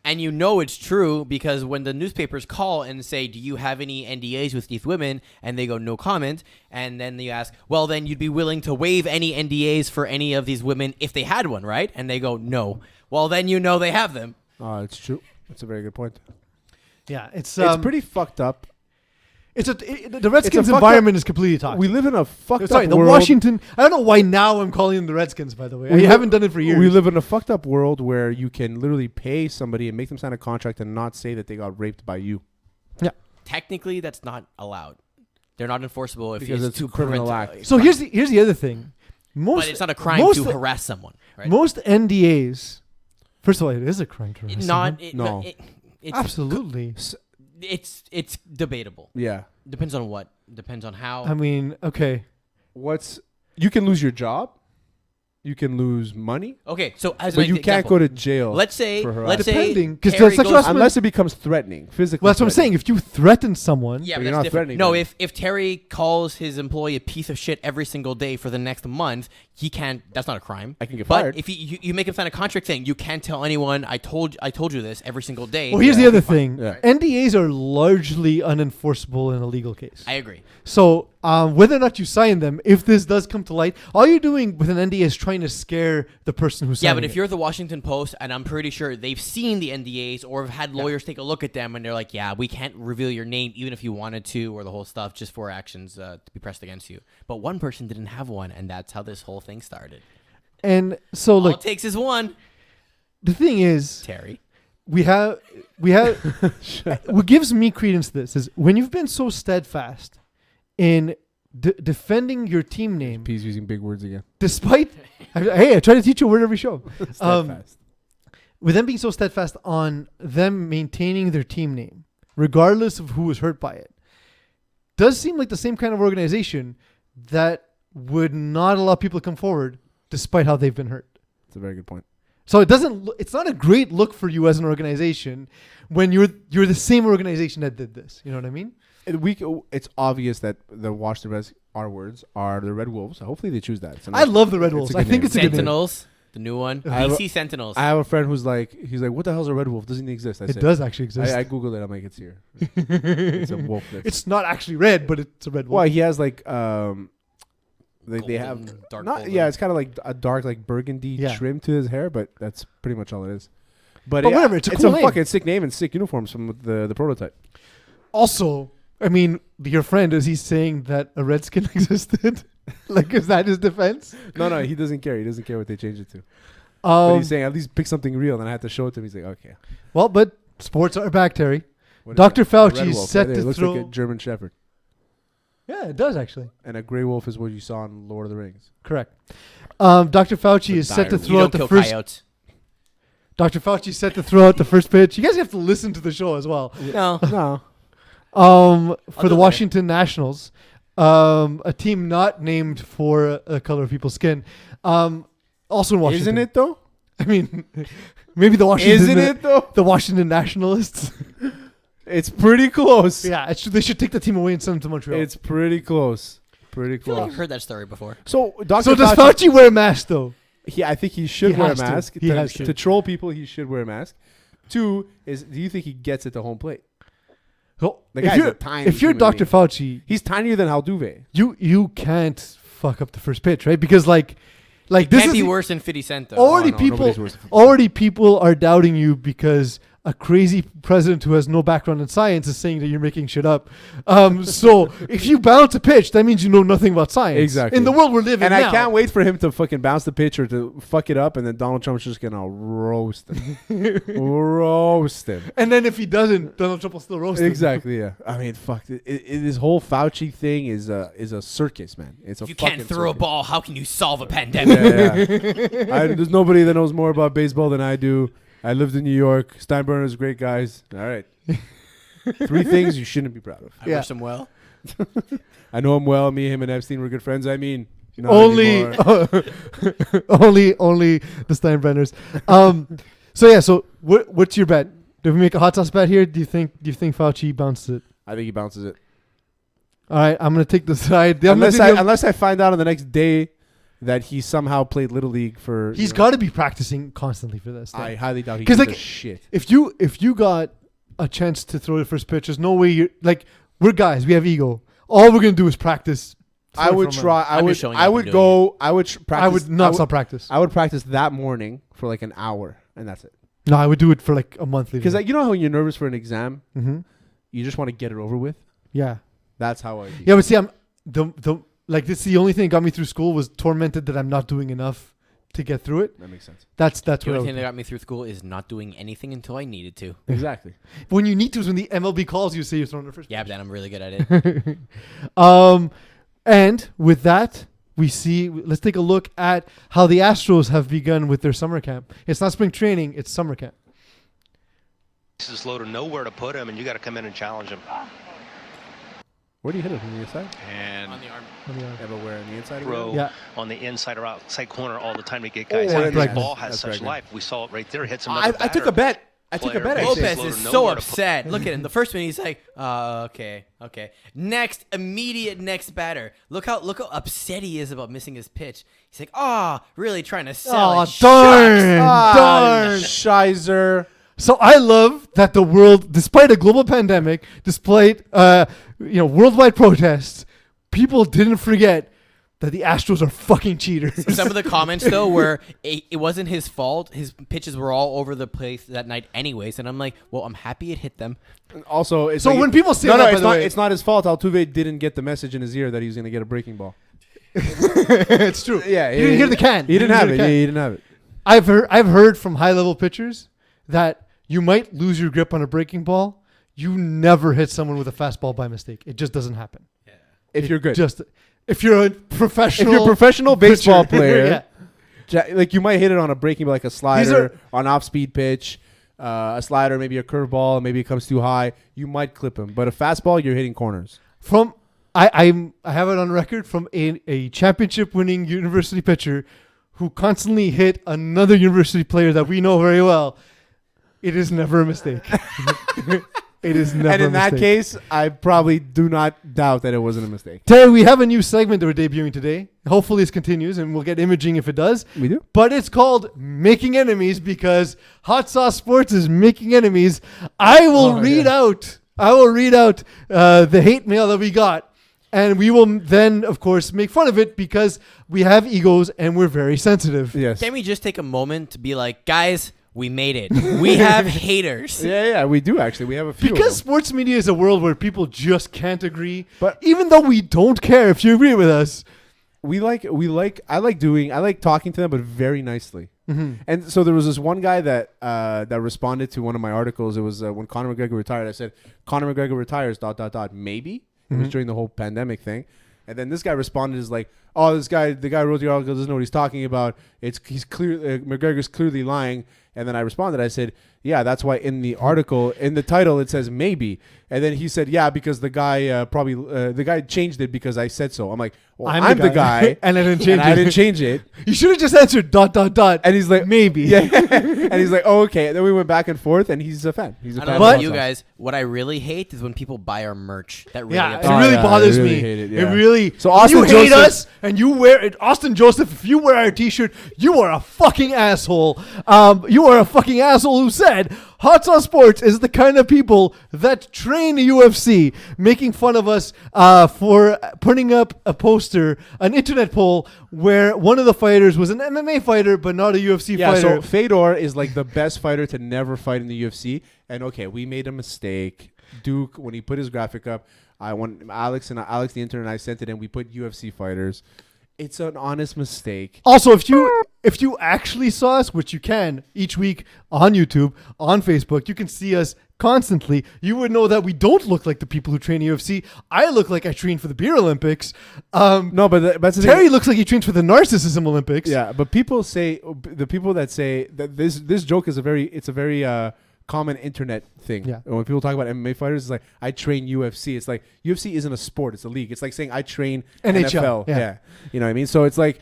S3: And you know it's true because when the newspapers call and say, do you have any NDAs with these women? And they go, no comment. And then you ask, well, then you'd be willing to waive any NDAs for any of these women if they had one, right? And they go, no. Well, then you know they have them.
S2: It's true. That's a very good point.
S1: Yeah, it's
S2: pretty fucked up.
S1: The Redskins environment is completely toxic.
S2: We live in a fucked
S1: Sorry,
S2: up
S1: the
S2: world.
S1: Washington. I don't know why now I'm calling them the Redskins. By the way, I haven't done it for years.
S2: We live in a fucked up world where you can literally pay somebody and make them sign a contract and not say that they got raped by you.
S1: Yeah.
S3: Technically, that's not allowed. They're not enforceable if
S2: Because it's
S3: to
S2: a criminal
S3: prevent-
S2: act.
S1: So here's the other thing.
S3: But it's not a crime to harass someone, right?
S1: Most NDAs. First of all, it is a crime to harass someone.
S2: No.
S3: It's
S1: Absolutely.
S3: It's debatable.
S2: Yeah.
S3: Depends on what. Depends on how.
S1: I mean, okay.
S2: You can lose your job. You can lose money.
S3: Okay, so as
S2: But
S3: an
S2: you can't
S3: example,
S2: go to jail.
S3: Let's say,
S2: for
S3: let's say,
S1: Depending, 'cause
S3: Terry
S1: sexual
S3: goes-
S1: harassment-
S2: Unless it becomes threatening, physically.
S1: Well, that's what I'm saying. If you threaten someone,
S3: Yeah,
S2: But
S3: but
S2: you're
S3: that's
S2: not
S3: different.
S2: threatening
S3: No,
S2: them.
S3: if Terry calls his employee a piece of shit every single day for the next month, he can't. That's not a crime.
S2: I can get
S3: but
S2: fired.
S3: if you make him sign a contract saying you can't tell anyone, I told you this every single day.
S1: well, here's the other thing.
S2: Yeah.
S1: NDAs are largely unenforceable in a legal case.
S3: I agree.
S1: So whether or not you sign them, if this does come to light, all you're doing with an NDA is trying to scare the person who's signing
S3: Yeah, but if
S1: it.
S3: you're the Washington Post, and I'm pretty sure they've seen the NDAs or have had lawyers take a look at them, and they're like, yeah, we can't reveal your name even if you wanted to, or the whole stuff, just for actions to be pressed against you. But one person didn't have one, and that's how this whole thing started.
S1: And so,
S3: All
S1: look,
S3: it takes is one.
S1: the thing is,
S3: Terry.
S1: we have what gives me credence to this is when you've been so steadfast in defending your team name,
S2: He's using big words again.
S1: despite I try to teach you a word every show.
S2: Steadfast.
S1: With them being so steadfast on them maintaining their team name, regardless of who was hurt by it, does seem like the same kind of organization that would not allow people to come forward despite how they've been hurt.
S2: That's a very good point.
S1: So it's not a great look for you as an organization when you're the same organization that did this. You know what I mean?
S2: It's obvious that the Washington Reds, our words, are the Red Wolves. Hopefully they choose that.
S1: I love the Red Wolves. I think it's a good name.
S3: Sentinels. The new one.
S2: I have
S3: BC Sentinels.
S2: I have a friend he's like, what the hell's a red wolf? Doesn't it exist? I
S1: It
S2: said,
S1: does actually exist.
S2: I googled it. I'm like, it's here. It's a wolf.
S1: It's not actually red, but it's a red wolf.
S2: Well, he has like they have
S3: Golden, dark
S2: not
S3: golden.
S2: yeah, it's kind of like a dark like burgundy
S1: Yeah.
S2: trim to his hair, but that's pretty much all it is. But
S1: But whatever, it's a cool name.
S2: fucking sick name and sick uniforms from the prototype.
S1: Also, I mean, your friend, is he saying that a redskin existed? Like, is that his defense?
S2: No, he doesn't care. He doesn't care what they change it to. But he's
S1: Um,
S2: saying at least pick something real. And I had to show it to him. He's like, okay.
S1: well, but sports are back, Terry.
S2: What is
S1: Dr.
S2: that? A red
S1: Fauci is
S2: wolf.
S1: set
S2: Right there.
S1: to
S2: It looks
S1: throw.
S2: like a German Shepherd.
S1: Yeah, it does actually.
S2: And a gray wolf is what you saw in Lord of the Rings.
S1: Correct. Dr. Fauci
S2: The
S1: is set to
S2: diary.
S3: You
S1: throw
S3: don't
S1: out the
S3: kill
S1: first.
S3: coyotes.
S1: Dr. Fauci is set to throw out the first pitch. You guys have to listen to the show as well.
S3: No.
S2: No.
S1: For the
S3: it
S1: Washington Nationals, a team not named for a color of people's skin. Also in Washington.
S2: Isn't it though?
S1: I mean, maybe the Washington.
S2: Isn't it though?
S1: The Washington Nationalists.
S2: It's pretty close.
S1: Yeah, they should take the team away and send them to Montreal.
S2: It's pretty close. Pretty
S3: I feel like
S2: close.
S3: I've heard that story before.
S2: So Dr.
S1: so does
S2: Fauci,
S1: Fauci wear a mask though?
S2: I think he should
S1: He
S2: wear a
S1: has to.
S2: mask.
S1: He has to.
S2: To troll people, he should wear a mask. 2 is, do you think he gets it to home plate?
S1: So
S2: The
S1: if
S2: guy's
S1: you're,
S2: a tiny
S1: if you're
S2: human
S1: Dr.
S2: being.
S1: Fauci,
S2: He's tinier than Altuve.
S1: you can't fuck up the first pitch, right? Because like this
S3: Can't
S1: is
S3: be worse than 50 Cent though.
S1: already
S2: Oh, no, nobody's
S1: people
S2: worse than 50
S1: already people are doubting you because a crazy president who has no background in science is saying that you're making shit up. So if you bounce a pitch, that means you know nothing about science.
S2: Exactly.
S1: In the world we're living
S2: And
S1: now.
S2: I can't wait for him to fucking bounce the pitch or to fuck it up, and then Donald Trump's just gonna roast him. Roast him.
S1: And then if he doesn't, Donald Trump will still roast him.
S2: Exactly. Yeah. I mean, fuck. This whole Fauci thing is a circus, man. It's a
S3: If you
S2: fucking
S3: can't throw a
S2: circus.
S3: ball, how can you solve a pandemic?
S2: Yeah. There's nobody that knows more about baseball than I do. I lived in New York. Steinbrenner's great guys. All right. 3 things you shouldn't be proud of.
S3: I
S1: Yeah.
S3: wish him well.
S2: I know him well. Me, him, and Epstein were good friends. I mean, not
S1: Only,
S2: anymore.
S1: only the Steinbrenners. So what's your bet? Did we make a hot sauce bet here? Do you think Fauci bounces it?
S2: I think he bounces it.
S1: All right, I'm gonna take the side.
S2: Unless I find out on the next day that he somehow played Little League for.
S1: He's got to be practicing constantly for this.
S2: I highly doubt he
S1: 'Cause,
S2: gives
S1: like,
S2: a shit.
S1: If you got a chance to throw the first pitch, there's no way you're like we're guys. We have ego. All we're gonna do is practice.
S2: I would try.
S3: I'm just showing
S2: I
S3: up
S2: would
S3: and
S2: go. I would practice.
S1: I would not stop practice.
S2: I would practice that morning for like an hour, and that's it.
S1: No, I would do it for like a month.
S2: Because you know how when you're nervous for an exam,
S1: Mm-hmm.
S2: you just want to get it over with.
S1: Yeah.
S2: That's how I do.
S1: Yeah, but see, I'm like this. The only thing that got me through school was tormented that I'm not doing enough to get through it.
S2: That makes sense.
S1: That's
S3: The
S1: what I
S3: only
S1: would
S3: thing that
S1: do.
S3: got me through school is not doing anything until I needed to.
S2: Exactly.
S1: When you need to is when the MLB calls you, say you're throwing the first.
S3: Yeah, but then I'm really good at it.
S1: And with that, let's take a look at how the Astros have begun with their summer camp. It's not spring training; it's summer camp.
S6: This is low to nowhere to put him, and you got to come in and challenge him.
S2: Where do you hit it from the inside?
S6: And
S3: On the arm.
S2: Everywhere on the inside.
S6: throw
S1: Yeah.
S6: on the inside or outside corner all the time to get guys
S2: Oh,
S6: out.
S2: that's
S6: This
S1: Bregman.
S6: ball has
S2: That's
S6: such
S2: Bregman.
S6: life. We saw it right there. Hits
S2: I
S6: another
S2: took a bet. I took a
S6: player.
S2: bet.
S6: Base
S2: Actually.
S6: is
S3: Lopez
S6: low
S3: is
S6: to
S3: so
S6: nowhere to put-
S3: upset. Look at him. The first one, he's like, okay. Next batter. Look how upset he is about missing his pitch. He's like, really trying to sell
S1: Oh,
S3: it.
S1: darn.
S2: Darn. Shizer.
S1: So I love that the world, despite a global pandemic, despite worldwide protests, people didn't forget that the Astros are fucking cheaters.
S3: Some of the comments though were it wasn't his fault. His pitches were all over the place that night, anyways. And I'm like, well, I'm happy it hit them.
S2: Also, it's
S1: So
S2: like
S1: when people say
S2: no,
S1: that, by
S2: it's
S1: the
S2: not.
S1: way-
S2: It's not his fault. Altuve didn't get the message in his ear that he was going to get a breaking ball.
S1: It's true.
S2: Yeah,
S1: You didn't hear the can.
S2: He didn't
S1: You
S2: have
S1: hear
S2: it.
S1: the
S2: Yeah,
S1: can.
S2: he didn't have it.
S1: I've heard from high level pitchers that you might lose your grip on a breaking ball. You never hit someone with a fastball by mistake. It just doesn't happen.
S2: If you're good.
S1: If you're a
S2: If
S1: professional,
S2: you're a professional baseball
S1: pitcher,
S2: player,
S1: yeah.
S2: like you might hit it on a breaking, like a slider,
S1: are-
S2: on off-speed pitch, a slider, maybe a curveball, maybe it comes too high. You might clip him, but a fastball, you're hitting corners.
S1: From I have it on record from a championship winning university pitcher who constantly hit another university player that we know very well. It is never a mistake. It is never
S2: And in
S1: a
S2: that
S1: mistake.
S2: case, I probably do not doubt that it wasn't a mistake.
S1: Terry, we have a new segment that we're debuting today. Hopefully this continues and we'll get imaging if it does.
S2: We do.
S1: But it's called Making Enemies because Hot Sauce Sports is making enemies. I will read out the hate mail that we got. And we will then, of course, make fun of it because we have egos and we're very sensitive.
S2: Yes.
S3: Can we just take a moment to be like, guys, we made it. We have haters.
S2: Yeah, we do actually. We have a few.
S1: Because sports media is a world where people just can't agree. But even though we don't care if you agree with us,
S2: I like talking to them, but very nicely. Mm-hmm. And so there was this one guy that responded to one of my articles. It was when Conor McGregor retired. I said, Conor McGregor retires, ... Maybe. It was during the whole pandemic thing. And then this guy responded is like, oh, the guy who wrote the article doesn't know what he's talking about. McGregor's clearly lying. And then I responded, I said, yeah, that's why in the article, in the title, it says maybe. And then he said, yeah, because the guy the guy changed it because I said so. I'm like, well, I'm the guy.
S1: And I didn't change it.
S2: I didn't change it.
S1: You should have just answered ...
S2: And he's like,
S1: maybe.
S2: Yeah. And he's like, oh, okay. And then we went back and forth, and he's a fan. He's a
S3: I
S2: fan.
S3: don't know
S2: of
S3: about you
S2: Hot Sauce.
S3: guys. What I really hate is when people buy our merch. That really
S1: Yeah, it
S3: upsets me.
S1: really
S2: yeah,
S1: bothers
S2: I really
S1: me.
S2: hate it,
S1: It
S2: yeah.
S1: really.
S2: So
S1: When
S2: Austin
S1: you hate
S2: Joseph-
S1: us and you wear it, Austin Joseph. If you wear our T-shirt, you are a fucking asshole. You are a fucking asshole who said Hot Sauce Sports is the kind of people that train the UFC, making fun of us for putting up a poster, an internet poll where one of the fighters was an MMA fighter but not a UFC
S2: Yeah,
S1: fighter.
S2: so Fedor is like the best fighter to never fight in the UFC. And okay, we made a mistake. Duke, when he put his graphic up, I want Alex the intern and I sent it in. We put UFC fighters. It's an honest mistake.
S1: Also, if you actually saw us, which you can each week on YouTube, on Facebook, you can see us constantly. You would know that we don't look like the people who train UFC. I look like I train for the Beer Olympics.
S2: No, but that's the
S1: Terry
S2: thing.
S1: looks like he trains for the Narcissism Olympics.
S2: Yeah, but people say the people that say that this joke is a very common internet thing.
S1: Yeah.
S2: When people talk about MMA fighters, it's like I train UFC. It's like UFC isn't a sport; it's a league. It's like saying I train
S1: NHL.
S2: NFL.
S1: Yeah.
S2: You know what I mean? So it's like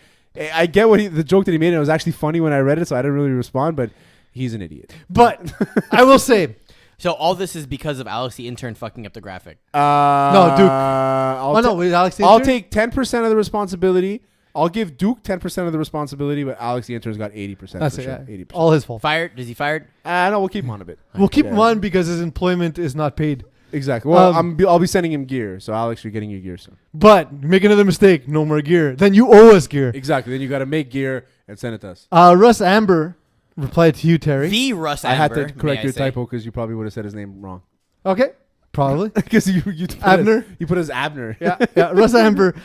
S2: I get the joke that he made. And it was actually funny when I read it, so I didn't really respond. But he's an idiot.
S1: But I will say,
S3: So all this is because of Alex the intern fucking up the graphic.
S2: No,
S1: Duke. Wait, Alex the
S2: I'll
S1: intern?
S2: take 10% of the responsibility. I'll give Duke 10% of the responsibility, but Alex the intern's got 80%.
S1: That's
S2: for
S1: it.
S2: sure.
S1: Yeah.
S2: 80%.
S1: All his fault.
S3: Fired? Is he fired?
S2: No, we'll keep him on a bit.
S1: We'll keep
S2: Yeah.
S1: him on because his employment is not paid.
S2: Exactly. Well, I'll be sending him gear. So Alex, you're getting your gear soon.
S1: But make another mistake, no more gear. Then you owe us gear.
S2: Exactly. Then you got to make gear and send it to us.
S1: Russ Amber replied to you, Terry.
S3: The Russ
S2: I had
S3: Amber,
S2: to correct
S3: may I
S2: your
S3: say.
S2: typo because you probably would have said his name wrong.
S1: Okay, probably.
S2: Because you put
S1: Abner?
S2: you put as Abner.
S1: yeah. Russ Amber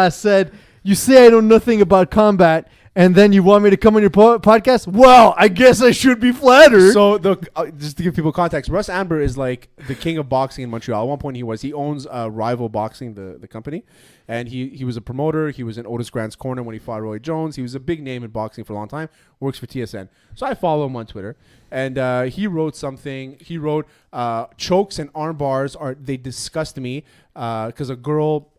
S1: said, "You say I know nothing about combat, and then you want me to come on your podcast? Well, I guess I should be flattered."
S2: So just to give people context, Russ Amber is like the king of boxing in Montreal. At one point, he owns Rival Boxing, the company, and he was a promoter. He was in Otis Grant's corner when he fought Roy Jones. He was a big name in boxing for a long time. Works for TSN. So I follow him on Twitter, and he wrote something. He wrote chokes and arm bars they disgust me because a girl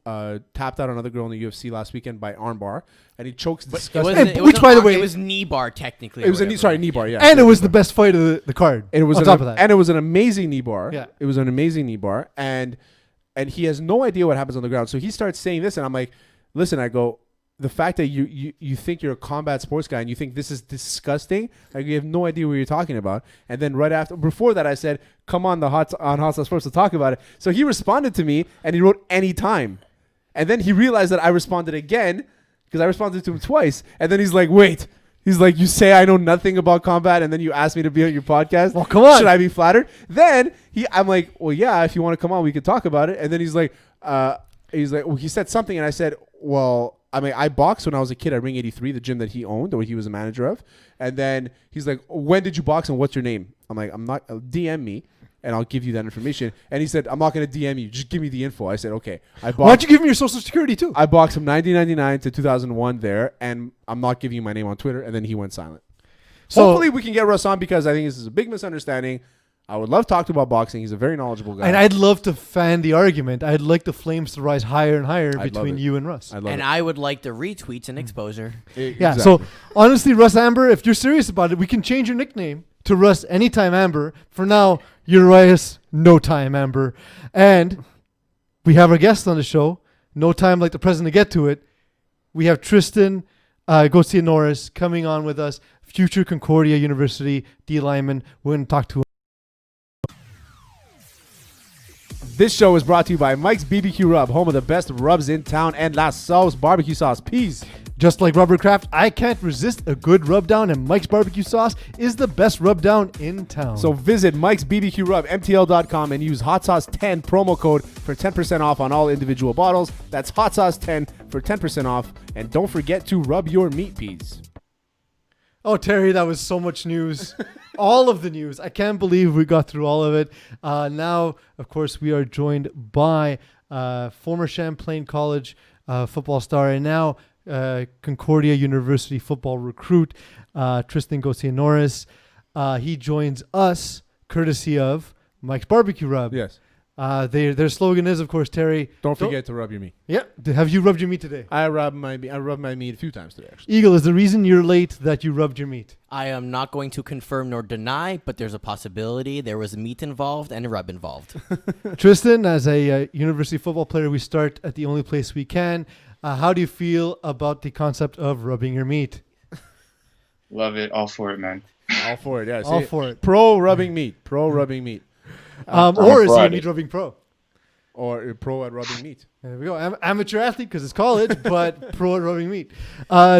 S2: tapped out another girl in the UFC last weekend by arm bar, and he chokes disgust me.
S1: Which, by the way,
S3: it was knee bar technically.
S2: It was knee bar, yeah.
S1: And it was the best fight of the card.
S2: And it was
S1: on top of that.
S2: and it was an amazing knee bar.
S1: Yeah.
S2: It was an amazing knee bar, and he has no idea what happens on the ground. So he starts saying this, and I'm like, listen, I go, the fact that you think you're a combat sports guy and you think this is disgusting, like you have no idea what you're talking about. And then before that, I said, come on Hot Sauce Sports to talk about it. So he responded to me and he wrote anytime, and then he realized that I responded again because I responded to him twice, and then he's like, wait. He's like, you say I know nothing about combat, and then you ask me to be on your podcast.
S1: Well, come on.
S2: Should I be flattered? Then I'm like, well, yeah, if you want to come on, we can talk about it. And then he's like, well, he said something, and I said, well, I mean, I boxed when I was a kid at Ring 83, the gym that he owned or he was a manager of. And then he's like, when did you box and what's your name? I'm like, I'm not, DM me and I'll give you that information. And he said, I'm not going to DM you. Just give me the info. I said, okay.
S1: Why don't you give him your social security too?
S2: I boxed from 1999 to 2001 there, and I'm not giving you my name on Twitter. And then he went silent. So hopefully we can get Russ on because I think this is a big misunderstanding. I would love to talk to him about boxing. He's a very knowledgeable guy.
S1: And I'd love to fan the argument. I'd like the flames to rise higher and higher between you and Russ.
S3: I would like the retweets and exposure.
S1: Yeah, so honestly, Russ Amber, if you're serious about it, we can change your nickname to Russ, anytime Amber. For now, Urias, no time Amber. And we have our guest on the show. No time like the president to get to it. We have Tristan Gauthier Norris coming on with us, future Concordia University D lineman. We're going to talk to him.
S2: This show is brought to you by Mike's BBQ Rub, home of the best rubs in town, and La Sauce barbecue sauce. Peace.
S1: Just like Rubbercraft, I can't resist a good rub down, and Mike's barbecue sauce is the best rub down in town.
S2: So visit Mike's BBQ Rub, MTL.com, and use Hot Sauce 10 promo code for 10% off on all individual bottles. That's Hot Sauce 10 for 10% off. And don't forget to rub your meat peas.
S1: Oh, Terry, that was so much news. All of the news. I can't believe we got through all of it. Now, of course, we are joined by former Champlain College football star and now Concordia University football recruit, Tristan Gauthier Norris. He joins us courtesy of Mike's Barbecue Rub.
S2: Yes.
S1: Their slogan is, of course, Terry.
S2: Don't forget to rub your meat.
S1: Yeah. Have you rubbed your meat today?
S2: I rubbed my meat a few times today, actually.
S1: Eagle, is the reason you're late that you rubbed your meat?
S3: I am not going to confirm nor deny, but there's a possibility there was meat involved and a rub involved.
S1: Tristan, as a university football player, we start at the only place we can. How do you feel about the concept of rubbing your meat?
S7: Love it. All for it, man.
S2: All for it, yeah.
S1: All for it.
S2: Pro rubbing meat. Pro rubbing meat.
S1: Or is he a meat rubbing pro?
S2: Or pro at rubbing meat.
S1: There we go. Amateur athlete because it's college, but pro at rubbing meat.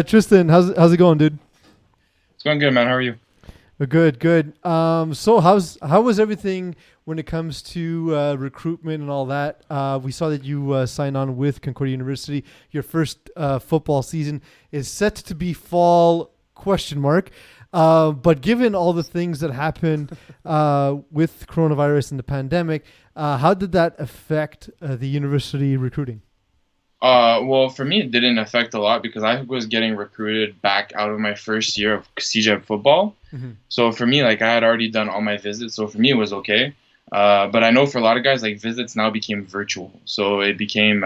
S1: Tristan, how's it going, dude?
S7: It's going good, man. How are you?
S1: Good. So how was everything when it comes to recruitment and all that? We saw that you signed on with Concordia University. Your first football season is set to be fall ? But given all the things that happened with coronavirus and the pandemic, how did that affect the university recruiting?
S7: Well, for me, it didn't affect a lot because I was getting recruited back out of my first year of CJEP football. Mm-hmm. So for me, like I had already done all my visits. So for me, it was okay. But I know for a lot of guys, like visits now became virtual. So it became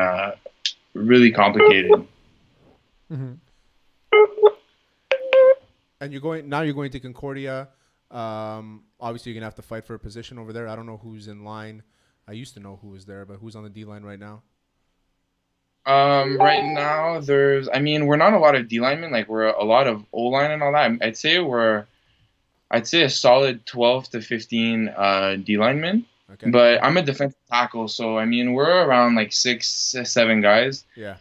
S7: really complicated.
S1: Mm-hmm.
S2: And you're going to Concordia. Obviously, you're going to have to fight for a position over there. I don't know who's in line. I used to know who was there, but who's on the D line right now?
S7: Right now, we're not a lot of D linemen. Like we're a lot of O line and all that. I'd say a solid 12 to 15 D linemen. Okay. But I'm a defensive tackle, so we're around like 6, 7 guys.
S2: Yeah.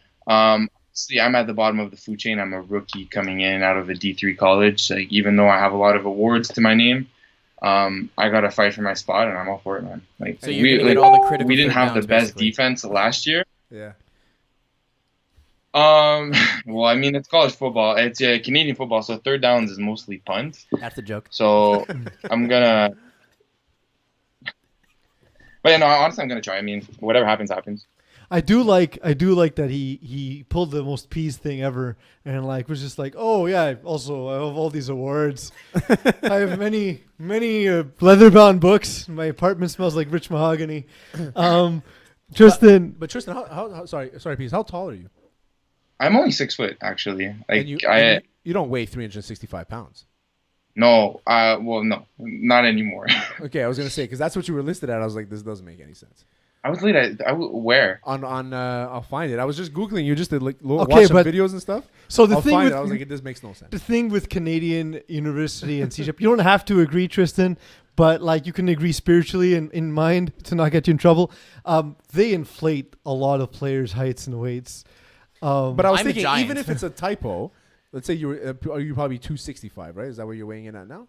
S7: See, I'm at the bottom of the food chain. I'm a rookie coming in out of a D3 college. Like even though I have a lot of awards to my name, I gotta fight for my spot, and I'm all for it, man. Like
S3: so get all the critical.
S7: We didn't have the best
S3: basically.
S7: Defense last year.
S2: Yeah.
S7: Well, it's college football. It's Canadian football, so third downs is mostly punt.
S3: That's a joke.
S7: So I'm gonna. But honestly, I'm gonna try. Whatever happens, happens.
S1: I do like that he pulled the most peas thing ever and was just like, oh yeah, also I have all these awards. I have many leather-bound books. My apartment smells like rich mahogany. Tristan,
S2: but Tristan, how sorry, Peas, how tall are you?
S7: I'm only 6 foot actually. Like
S2: you don't weigh 365 pounds.
S7: No, well, no, not anymore.
S2: Okay, I was gonna say because that's what you were listed at. I was like, this doesn't make any sense.
S7: I was late at where?
S2: On I'll find it. I was just googling you just to watch some videos and stuff.
S1: So I
S2: was like, this makes no sense.
S1: The thing with Canadian University and CJEP, you don't have to agree, Tristan, but you can agree spiritually and in mind to not get you in trouble. They inflate a lot of players' heights and weights.
S2: But I was thinking, even if it's a typo, let's say you're probably 265, right? Is that where you're weighing in at now?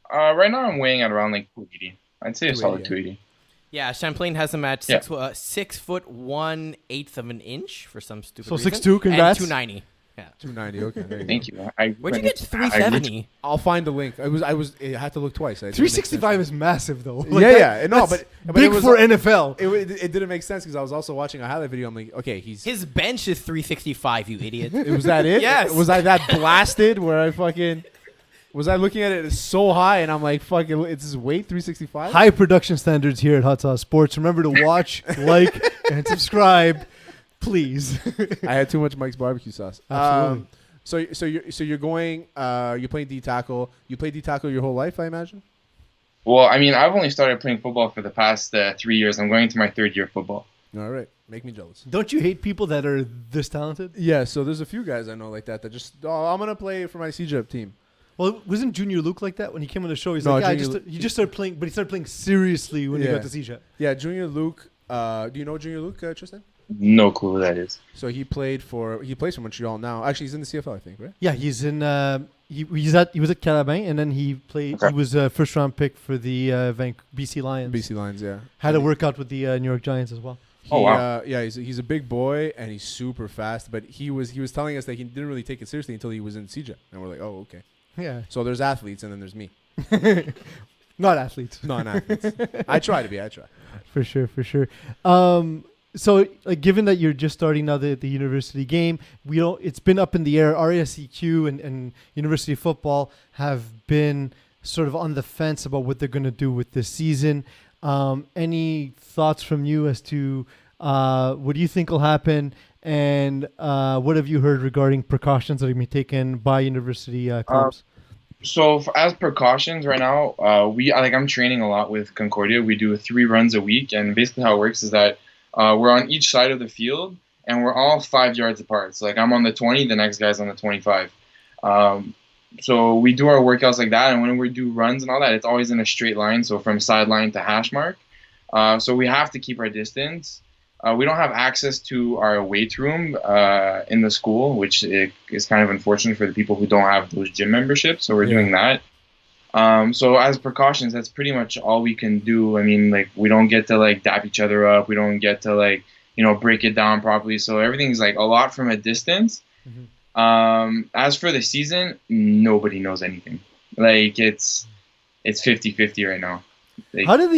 S7: Right now I'm weighing at around 280. I'd say a solid 280.
S3: Yeah, Champlain has him at 6 foot 1/8 of an inch for some stupid reason.
S1: So 6'2", congrats.
S3: And 290. Yeah.
S2: 290. Okay. There you
S7: Thank
S2: go.
S7: you.
S3: Where'd you get 370?
S2: I'll find the link. It had to look twice.
S1: 365 is massive though.
S2: But
S1: big for NFL.
S2: It didn't make sense because I was also watching a highlight video. I'm like, okay,
S3: his bench is 365. You idiot.
S2: Was that it?
S3: Yes.
S2: Was I that blasted where I fucking? Was I looking at it so high and I'm like, fucking, it's his weight, 365?
S1: High production standards here at Hot Sauce Sports. Remember to watch, like, and subscribe, please.
S2: I had too much Mike's barbecue sauce.
S1: Absolutely.
S2: So you're going, you're playing D tackle. You played D tackle your whole life, I imagine?
S7: Well, I mean, I've only started playing football for the past 3 years. I'm going into my third year of football.
S2: All right, make me jealous.
S1: Don't you hate people that are this talented?
S2: Yeah, so there's a few guys I know like that just, I'm gonna play for my CJEP team.
S1: Well, wasn't Junior Luke like that when he came on the show? He's
S2: No,
S1: like, yeah,
S2: Junior
S1: he just started playing, but he started playing seriously when he got to CJ.
S2: Yeah, Junior Luke. Do you know Junior Luke, Tristan?
S7: No clue who that is.
S2: So he plays for Montreal now. Actually, he's in the CFL, I think, right?
S1: Yeah, he's in. He was at Carabin, and then he played.
S7: Okay.
S1: He was a first round pick for the BC Lions.
S2: BC Lions, yeah.
S1: Had a workout with the New York Giants as well.
S7: Wow.
S2: Yeah, he's a big boy and he's super fast. But he was telling us that he didn't really take it seriously until he was in CJ, and we're like, oh, okay.
S1: Yeah.
S2: So there's athletes and then there's me.
S1: Not athletes.
S2: Not athletes. I try.
S1: For sure. So, like, given that you're just starting now the university game, it's been up in the air. RSEQ and university football have been sort of on the fence about what they're going to do with this season. Any thoughts from you as to what do you think will happen, and what have you heard regarding precautions that are being taken by university clubs?
S7: So as precautions right now, I'm training a lot with Concordia. We do 3 runs a week, and basically how it works is that we're on each side of the field, and we're all 5 yards apart. So like I'm on the 20, the next guy's on the 25. So we do our workouts like that, and when we do runs and all that, it's always in a straight line, so from sideline to hash mark. So we have to keep our distance. We don't have access to our weight room in the school, which is kind of unfortunate for the people who don't have those gym memberships. So we're doing that. So as precautions, that's pretty much all we can do. I mean, like, we don't get to like dap each other up. We don't get to like, break it down properly. So everything's like a lot from a distance. Mm-hmm. As for the season, nobody knows anything. Like it's 50-50 right now.
S1: How do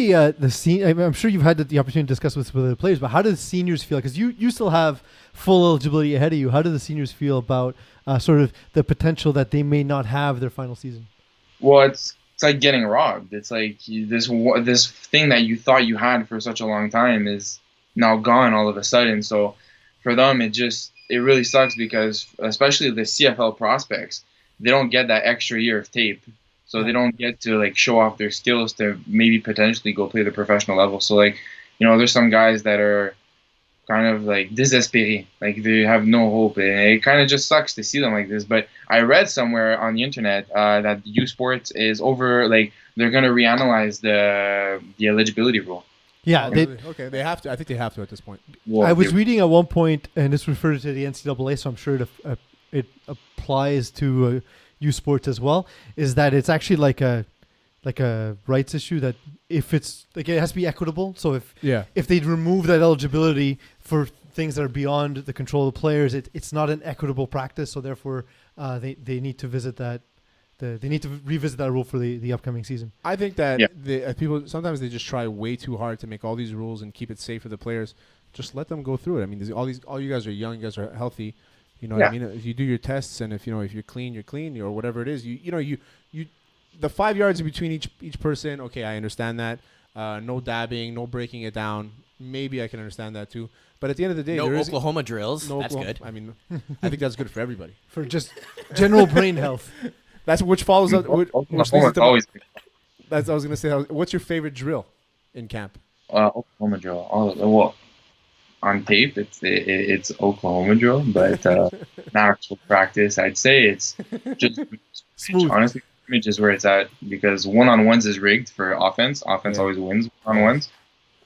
S1: I'm sure you've had the opportunity to discuss with the players, but how do the seniors feel? Because you still have full eligibility ahead of you. How do the seniors feel about sort of the potential that they may not have their final season?
S7: Well, it's like getting robbed. It's like this thing that you thought you had for such a long time is now gone all of a sudden. So for them, it really sucks because especially the CFL prospects, they don't get that extra year of tape. So they don't get to like show off their skills to maybe potentially go play the professional level. So like, there's some guys that are kind of like désespérés, like they have no hope, and it kind of just sucks to see them like this. But I read somewhere on the internet that U Sports is over, like they're gonna reanalyze the eligibility rule.
S1: Yeah,
S2: they have to. I think they have to at this point.
S1: Well, I was reading at one point, and this referred to the NCAA, so I'm sure it applies to U Sports as well. Is that it's actually like a rights issue that if it's like it has to be equitable. So if they'd remove that eligibility for things that are beyond the control of the players, it's not an equitable practice. So therefore, they need to visit that. They need to revisit that rule for the upcoming season.
S2: I think that people sometimes they just try way too hard to make all these rules and keep it safe for the players. Just let them go through it. I mean, all you guys are young, you guys are healthy. You know what I mean? If you do your tests and if you're clean, you're clean, or whatever it is. You the 5 yards in between each person. Okay, I understand that. No dabbing, no breaking it down. Maybe I can understand that too. But at the end of the day,
S3: no Oklahoma drills. That's good.
S2: I mean, I think that's good for everybody.
S1: For just general brain health.
S2: That's which follows up. Which
S7: always.
S2: That's I was gonna say. What's your favorite drill in camp?
S7: Oklahoma drill. Well, on tape, it's Oklahoma drill, but in actual practice, I'd say it's just
S1: smooth.
S7: Honestly, scrimmage is where it's at because one-on-ones is rigged for offense. Offense always wins one-on-ones.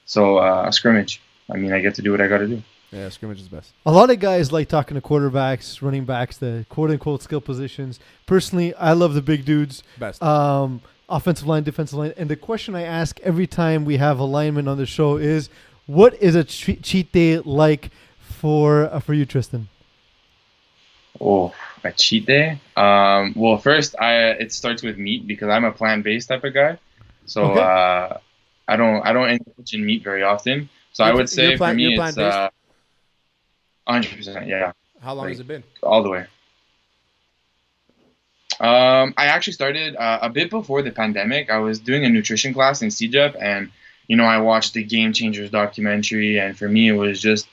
S7: So scrimmage. I mean, I get to do what I got to do.
S2: Yeah, scrimmage is best.
S1: A lot of guys like talking to quarterbacks, running backs, the quote-unquote skill positions. Personally, I love the big dudes.
S2: Best.
S1: Offensive line, defensive line. And the question I ask every time we have a lineman on the show is, what is a cheat day like for you, Tristan?
S7: Oh, a cheat day? Well, first, it starts with meat because I'm a plant-based type of guy. So I don't indulge in meat very often. So I would say for me it's 100%. Yeah.
S2: How long has it been?
S7: All the way. I actually started a bit before the pandemic. I was doing a nutrition class in CJEP, and I watched the Game Changers documentary, and for me it was just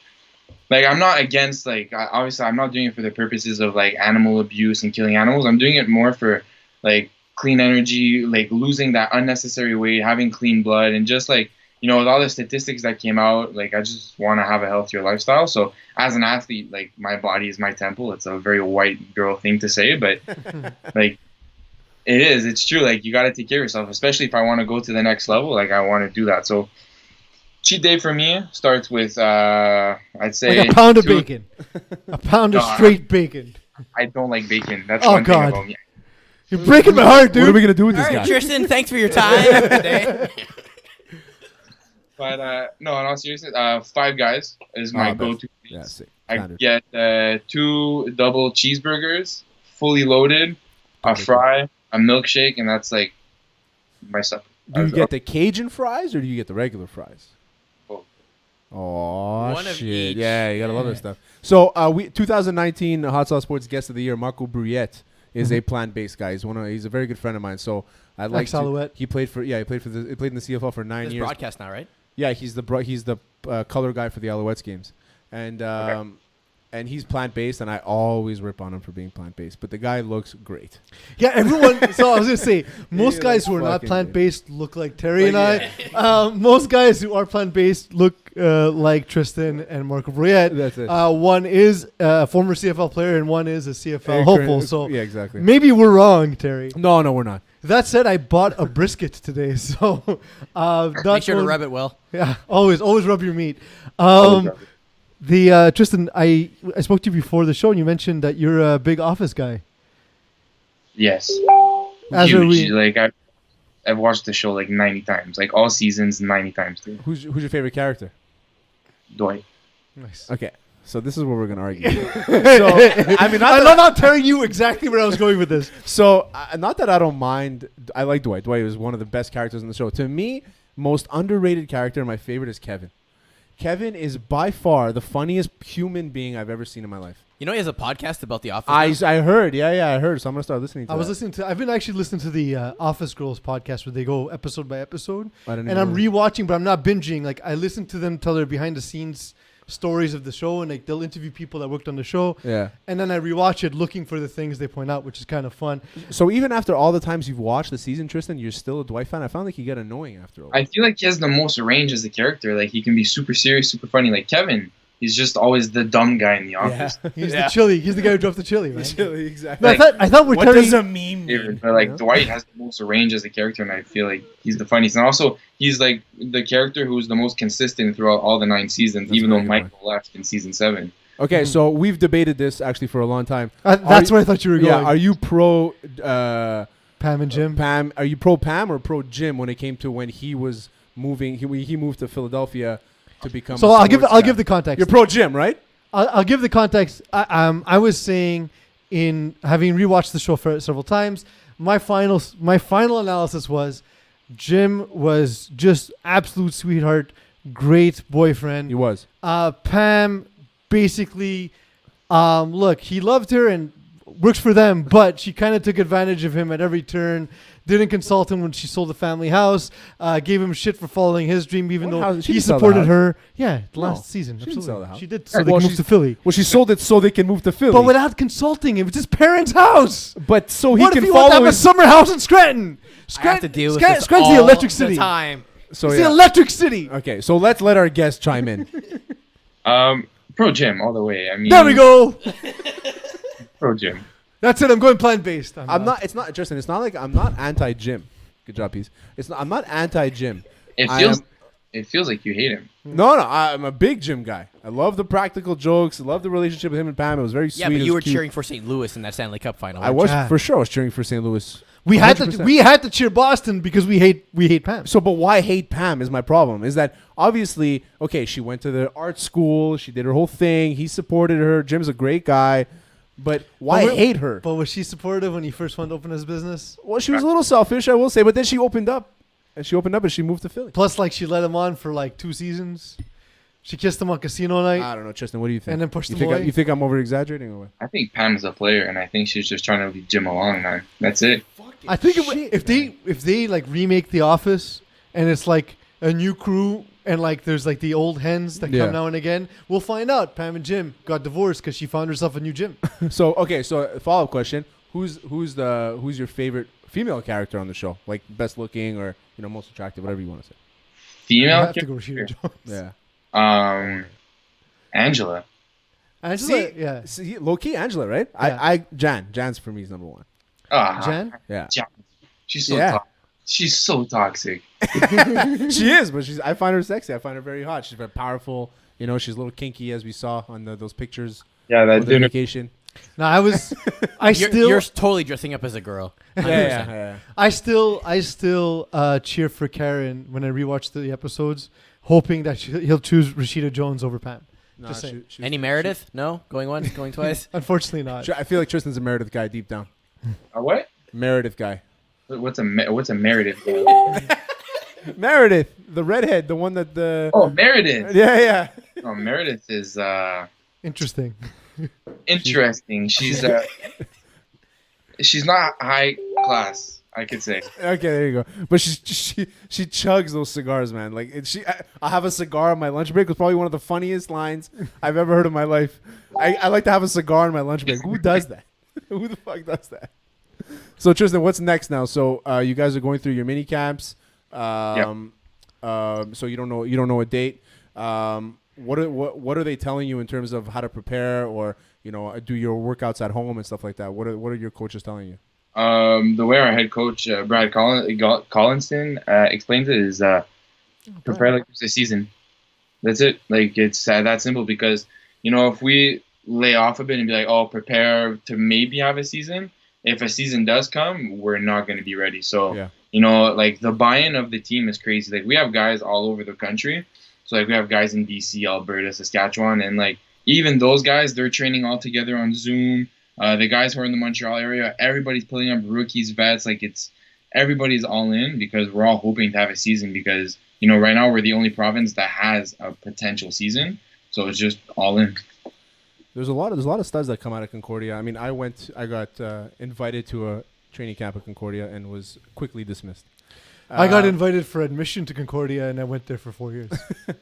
S7: like, I'm not against, like, obviously I'm not doing it for the purposes of like animal abuse and killing animals. I'm doing it more for like clean energy, like losing that unnecessary weight, having clean blood, and just like, you know, with all the statistics that came out, like I just want to have a healthier lifestyle. So as an athlete, like my body is my temple. It's a very white girl thing to say, but like it is. It's true. Like you got to take care of yourself, especially if I want to go to the next level. Like I want to do that. So cheat day for me starts with I'd say
S1: like a pound of bacon, a pound of straight bacon.
S7: I don't like bacon. That's one thing about me.
S1: You're breaking my heart, dude.
S2: What are we gonna do with
S3: All
S2: this
S3: right,
S2: guy?
S3: Tristan, thanks for your time today.
S7: But no, in all seriousness, Five Guys is my go-to.
S2: Yeah, sick.
S7: I get 2 double cheeseburgers, fully loaded, a fry, a milkshake, and that's like my stuff.
S2: Do you get the Cajun fries or do you get the regular fries?
S7: Both.
S2: Oh,
S3: One of
S2: shit.
S3: each.
S2: Yeah, you gotta love that stuff. So, 2019 Hot Sauce Sports Guest of the Year, Marco Bruyette, is a plant-based guy. He's a very good friend of mine. So I'd like to. He played in the CFL for 9 years.
S3: Broadcast now, right?
S2: Yeah, he's the color guy for the Alouettes games, and and he's plant-based, and I always rip on him for being plant-based. But the guy looks great.
S1: Yeah, everyone. So I was gonna say, most guys who are not plant-based look like Terry and I. Most guys who are plant-based look like Tristan and Marco Bruyette.
S2: That's it.
S1: One is a former CFL player, and one is a CFL hopeful. So
S2: yeah, exactly.
S1: Maybe we're wrong, Terry.
S2: No, we're not.
S1: That said, I bought a brisket today, so
S3: make sure to rub it well.
S1: Yeah, always rub your meat. Tristan, I spoke to you before the show, and you mentioned that you're a big Office guy.
S7: Yes.
S1: As
S7: Huge.
S1: are we.
S7: Like I've watched the show like 90 times, like all seasons 90 times. Too.
S2: Who's your favorite character?
S7: Dwight.
S1: Nice.
S2: Okay, so this is where we're gonna argue. So I mean,
S1: I'm not telling you exactly where I was going with this.
S2: So not that I don't mind. I like Dwight. Dwight was one of the best characters in the show. To me, most underrated character, my favorite is Kevin. Kevin is by far the funniest human being I've ever seen in my life.
S3: You know he has a podcast about The Office.
S2: I heard. Yeah, I heard. So I'm gonna start listening to
S1: I've been actually listening to the Office Girls podcast where they go episode by episode.
S2: And
S1: I'm rewatching, but I'm not binging. Like I listen to them tell their behind the scenes stories of the show, and like they'll interview people that worked on the show.
S2: Yeah.
S1: And then I rewatch it looking for the things they point out, which is kind of fun.
S2: So even after all the times you've watched the season, Tristan, you're still a Dwight fan? I found like you get annoying after all.
S7: I feel like he has the most range as a character. Like he can be super serious, super funny. Like Kevin, he's just always the dumb guy in the office.
S1: He's the chili. He's the guy who dropped the chili, man.
S2: Chili, exactly.
S1: No, I thought we're
S2: what does a meme mean?
S7: But like Dwight has the most range as a character, and I feel like he's the funniest. And also, he's like the character who's the most consistent throughout all the 9 seasons, even though Michael left in season 7.
S2: Okay, so we've debated this actually for a long time.
S1: That's where I thought you were going.
S2: Yeah, are you pro
S1: Pam and Jim?
S2: Pam, are you pro Pam or pro Jim when it came to when he was moving? He moved to Philadelphia to become.
S1: So I'll give the context.
S2: You're pro Jim, right?
S1: I'll give the context. I was saying, in having rewatched the show for several times, my final analysis was Jim was just absolute sweetheart, great boyfriend.
S2: He was.
S1: Pam basically, look, he loved her and works for them, but she kind of took advantage of him at every turn. Didn't consult him when she sold the family house. Gave him shit for following his dream, even though he supported her. Yeah, last season.
S2: She didn't sell the house.
S1: She did, so they can move to Philly.
S2: Well, she sold it so they can move to Philly.
S1: But without consulting him. It's his parents' house.
S2: But so he
S1: what
S2: can
S1: if he
S2: follow
S1: wants to have a summer house in Scranton?
S3: I have to deal with this
S1: Scranton's
S3: all
S1: the electric city.
S3: the time.
S2: So
S1: it's the electric city.
S2: Okay, so let's let our guest chime in.
S7: Pro Jim all the way. I mean,
S1: there we go.
S7: Pro Jim.
S1: That's it. I'm going plant-based.
S2: I'm not. It's not, Justin. It's not like I'm not anti-Jim. Good job, Peace. I'm not anti-Jim.
S7: It feels like you hate him.
S2: No, I'm a big Jim guy. I love the practical jokes. I love the relationship with him and Pam. It was very sweet.
S3: Yeah, but you were cheering for St. Louis in that Stanley Cup final.
S2: I was for sure. I was cheering for St. Louis.
S1: We
S2: 100%.
S1: had to cheer Boston because we hate Pam.
S2: So, but why hate Pam is my problem. Is that obviously okay? She went to the art school. She did her whole thing. He supported her. Jim's a great guy. But why hate her?
S1: But was she supportive when he first wanted to open his business?
S2: Well, she was a little selfish, I will say. But then she opened up. And she moved to Philly.
S1: Plus, like, she let him on for, like, 2 seasons. She kissed him on casino night.
S2: I don't know, Tristan. What do you think?
S1: And then pushed him
S2: away.
S1: away.
S2: You think I'm over-exaggerating or what?
S7: I think Pam's a player, and I think she's just trying to lead Jim along, man. That's it.
S1: I think if they like remake The Office and it's like a new crew and like there's like the old hens that come now and again, we'll find out Pam and Jim got divorced because she found herself a new Jim.
S2: So a follow-up question: Who's your favorite female character on the show, like best looking or most attractive, whatever you want to say.
S1: I
S7: Female.
S1: have to go Rashida Jones.
S2: Yeah.
S7: Angela.
S1: Angela, yeah.
S2: See, low key Angela, right?
S1: Yeah.
S2: Jan's for me is number one.
S1: Jan?
S2: Yeah.
S7: She's so she's so toxic.
S2: She is, but I find her sexy. I find her very hot. She's very powerful. She's a little kinky, as we saw on those pictures.
S7: Yeah, that
S2: on the vacation.
S1: No, you're
S3: totally dressing up as a girl.
S2: Yeah.
S1: I still cheer for Karen when I rewatch the episodes, hoping that he'll choose Rashida Jones over Pam.
S2: No,
S1: Just saying.
S3: Any Meredith? No? Going once, going twice?
S1: Unfortunately not.
S2: I feel like Tristan's a Meredith guy deep down.
S7: A what?
S2: Meredith guy.
S7: What's a Meredith?
S2: Meredith, the redhead, the one that the.
S7: Oh, Meredith.
S2: Yeah.
S7: Oh, Meredith is
S1: Interesting.
S7: interesting. She's not high class, I could say.
S2: Okay, there you go. But she chugs those cigars, man. Like I have a cigar on my lunch break was probably one of the funniest lines I've ever heard in my life. I like to have a cigar on my lunch break. Who does that? Who the fuck does that? So Tristan, what's next now? So you guys are going through your mini camps. So you don't know a date. What are they telling you in terms of how to prepare or do your workouts at home and stuff like that? What are your coaches telling you?
S7: The way our head coach Brad Collinston explains it is prepare like it's a season. That's it. Like it's that simple because if we lay off a bit and be like, oh, prepare to maybe have a season. If a season does come, we're not going to be ready. So like the buy-in of the team is crazy. Like we have guys all over the country. So like we have guys in BC, Alberta, Saskatchewan, and like even those guys, they're training all together on Zoom. The guys who are in the Montreal area, everybody's pulling up rookies, vets. Like everybody's all in because we're all hoping to have a season because right now we're the only province that has a potential season. So it's just all in.
S2: There's a lot of studs that come out of Concordia. I mean, I got invited to a training camp at Concordia and was quickly dismissed.
S1: I got invited for admission to Concordia, and I went there for 4 years.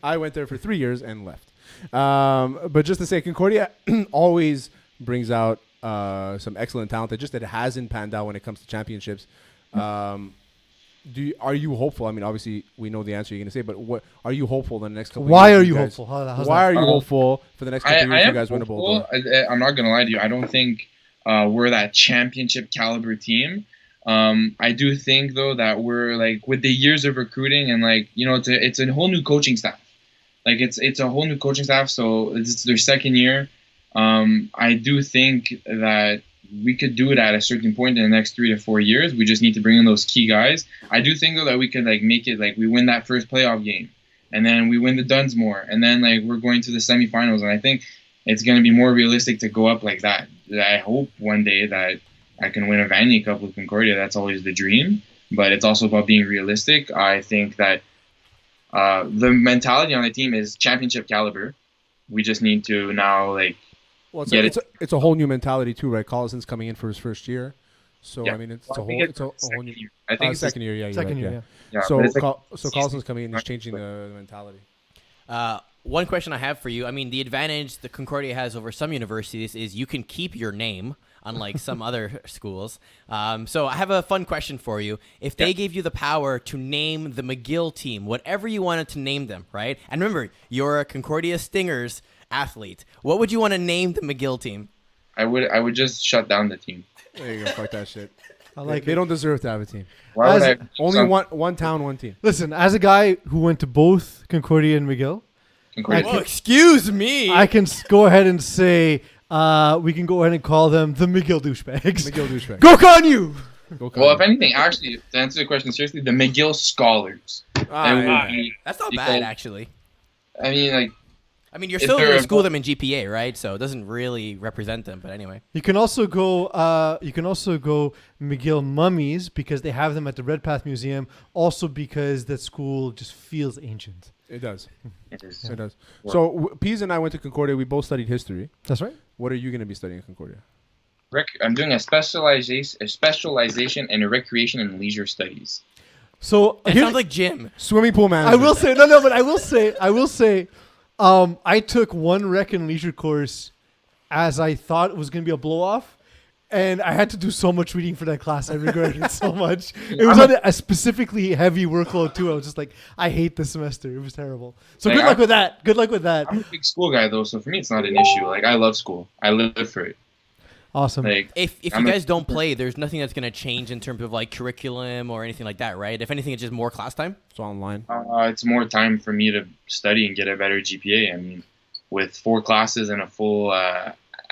S2: I went there for 3 years and left. But just to say, Concordia always brings out some excellent talent that it hasn't panned out when it comes to championships. Are you hopeful? I mean, obviously, we know the answer you're going to say, but what are you hopeful in the next couple of years?
S1: Why are you hopeful?
S2: Why are you hopeful for the next couple of years you guys win a bowl?
S7: I'm not going to lie to you. I don't think we're that championship caliber team. I do think though that we're like with the years of recruiting and like it's a whole new coaching staff. Like it's a whole new coaching staff, so it's their second year. I do think that we could do it at a certain point in the next 3 to 4 years. We just need to bring in those key guys. I do think though that we could like make it like we win that first playoff game, and then we win the Dunsmore, and then like we're going to the semifinals. And I think it's going to be more realistic to go up like that. I hope one day that I can win a Vanier Cup with Concordia. That's always the dream, but it's also about being realistic. I think that the mentality on the team is championship caliber. We just need to now like.
S2: Well, it's a whole new mentality too, right? Collison's coming in for his first year, so I mean it's a whole new.
S7: I think it's
S2: second year, yeah.
S1: Second
S2: right,
S1: year,
S2: yeah. So Collison's coming in, and he's changing the mentality.
S3: One question I have for you. I mean, the advantage that Concordia has over some universities is you can keep your name, unlike some other schools. So I have a fun question for you. If they gave you the power to name the McGill team, whatever you wanted to name them, right? And remember, you're a Concordia Stingers athlete. What would you want to name the McGill team?
S7: I would just shut down the team.
S2: There you go. Fuck that shit.
S1: They
S2: don't deserve to have a team.
S7: Why would
S2: only one town, one team.
S1: Listen, as a guy who went to both Concordia and McGill,
S3: excuse me.
S1: I can go ahead and say we can go ahead and call them the McGill douchebags.
S2: McGill douchebags.
S1: Go con you!
S7: Well, if anything, actually, to answer the question seriously, the McGill Scholars.
S3: That's not bad, actually.
S7: I mean,
S3: you're still going to school them in GPA, right? So it doesn't really represent them. But anyway,
S1: you can also go. McGill Mummies because they have them at the Redpath Museum. Also because that school just feels ancient.
S2: It does.
S7: It is.
S2: It does. So Pease and I went to Concordia. We both studied history.
S1: That's right.
S2: What are you going to be studying at Concordia?
S7: I'm doing a specialization in recreation and leisure studies.
S1: So
S3: it sounds like gym.
S2: Swimming pool management.
S1: I will say no, but I will say. I took one rec and leisure course as I thought it was going to be a blow-off, And I had to do so much reading for that class. I regretted it so much. It was on a specifically heavy workload too. I was just like, I hate this semester. It was terrible. So
S7: Like,
S1: good luck with that. Good luck with that.
S7: I'm a big school guy though, so for me it's not an issue. Like I love school. I live for it.
S1: Awesome.
S7: Like
S3: If you guys don't play, there's nothing that's gonna change in terms of like curriculum or anything like that, right? If anything, it's just more class time.
S2: It's online.
S7: it's more time for me to study and get a better GPA. I mean, with 4 classes and a full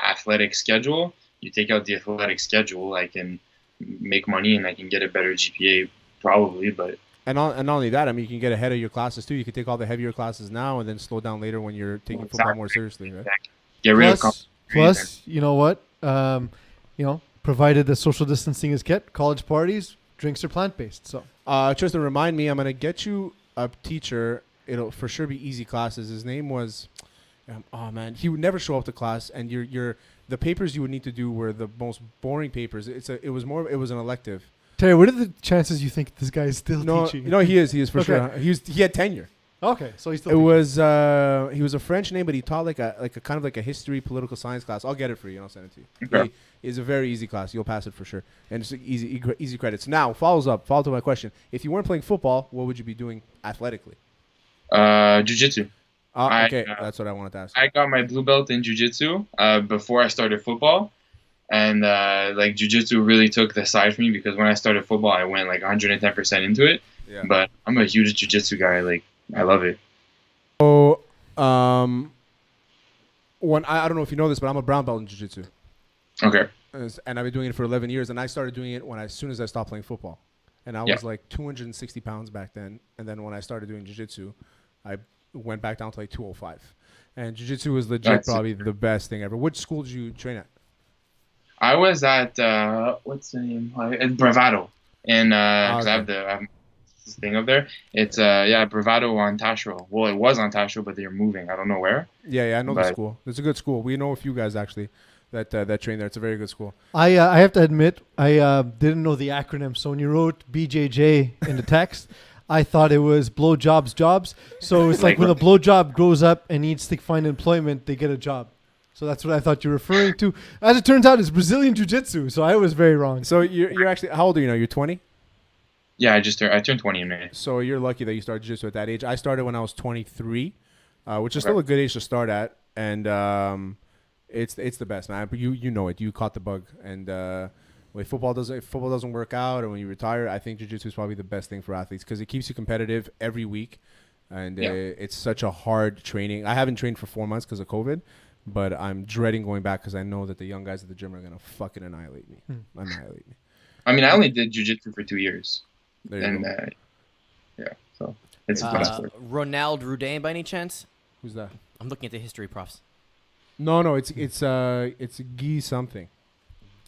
S7: athletic schedule, you take out the athletic schedule, I can make money and I can get a better GPA probably. But
S2: And not only that, I mean, you can get ahead of your classes too. You can take all the heavier classes now and then slow down later when you're taking football more seriously, right?
S7: get rid of
S1: Plus, you know what? Provided the social distancing is kept, college parties, drinks are plant-based. So
S2: Tristan, remind me, I'm gonna get you a teacher. It'll for sure be easy classes. His name was, he would never show up to class, and the papers you would need to do were the most boring papers. It was an elective.
S1: Terry, what are the chances you think this guy is still teaching?
S2: No, he is for sure. He had tenure.
S1: Okay, so he's still.
S2: He was a French name, but he taught like a kind of like a history, political science class. I'll get it for you and I'll send it to you.
S7: Okay.
S2: It's a very easy class. You'll pass it for sure, and it's easy credits. Now, follow to my question. If you weren't playing football, what would you be doing athletically?
S7: Jiu-jitsu.
S2: Okay, that's what I wanted to ask.
S7: I got my blue belt in jiu-jitsu before I started football, and like jiu-jitsu really took the side for me because when I started football, I went like 110% into it.
S2: Yeah.
S7: But I'm a huge jiu-jitsu guy. Like I love it.
S2: So, when I don't know if you know this, but I'm a brown belt in jiu-jitsu.
S7: Okay.
S2: And I've been doing it for 11 years, and I started doing it as soon as I stopped playing football. And I was like 260 pounds back then. And then when I started doing jiu-jitsu, I went back down to like 205. And jiu-jitsu was legit probably the best thing ever. Which school did you train at?
S7: I was at what's the name? At Bravado, and because I have this thing up there. It's Bravado on Taschereau. Well, it was on Taschereau, but they're moving. I don't know where.
S2: Yeah, I know the school. It's a good school. We know a few guys actually that train there. It's a very good school.
S1: I have to admit, I didn't know the acronym. So when you wrote BJJ in the text, I thought it was blowjobs jobs. So it's like when a blowjob grows up and needs to find employment, they get a job. So that's what I thought you were referring to. As it turns out, it's Brazilian Jiu-Jitsu. So I was very wrong.
S2: So you're actually, how old are you now? You're 20?
S7: Yeah, I turned 20 in May.
S2: So you're lucky that you started jiu-jitsu at that age. I started when I was 23, which is still a good age to start at. And it's the best, man. But you know it. You caught the bug. And if football doesn't work out, or when you retire, I think jiu-jitsu is probably the best thing for athletes because it keeps you competitive every week. And it's such a hard training. I haven't trained for 4 months because of COVID, but I'm dreading going back because I know that the young guys at the gym are going to fucking annihilate me.
S7: I mean, I only did jiu-jitsu for 2 years.
S2: There you go.
S7: So it's
S3: Ronald Roudain by any chance?
S2: Who's that?
S3: I'm looking at the history profs.
S2: No, it's Guy something.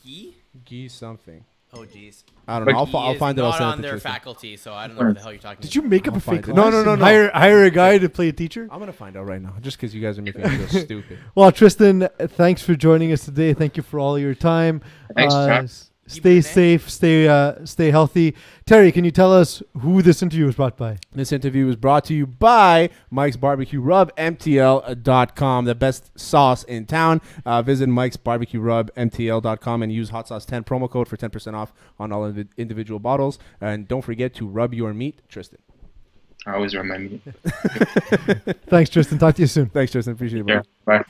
S2: Guy something.
S3: Oh, jeez.
S2: I don't know. I'll find it. I'll
S3: Not
S2: send it
S3: on
S2: to
S3: their
S2: Tristan.
S3: faculty, so I don't know what the hell you're talking about.
S1: Did you make up a fake
S2: find
S1: class?
S2: it. No.
S1: and Hire a guy to play a teacher?
S2: I'm gonna find out right now, just because you guys are making me feel stupid.
S1: Well, Tristan, thanks for joining us today. Thank you for all your time.
S7: Thanks,
S1: Stay safe. Stay healthy. Terry, can you tell us who this interview was brought by?
S2: This interview was brought to you by Mike's BBQ Rub, MTL.com, the best sauce in town. Visit Mike's BBQ Rub, MTL.com, and use Hot Sauce 10 promo code for 10% off on all individual bottles. And don't forget to rub your meat, Tristan.
S7: I always rub my meat.
S1: Thanks, Tristan. Talk to you soon.
S2: Thanks, Tristan. Appreciate it, bro.
S7: Yeah, bye.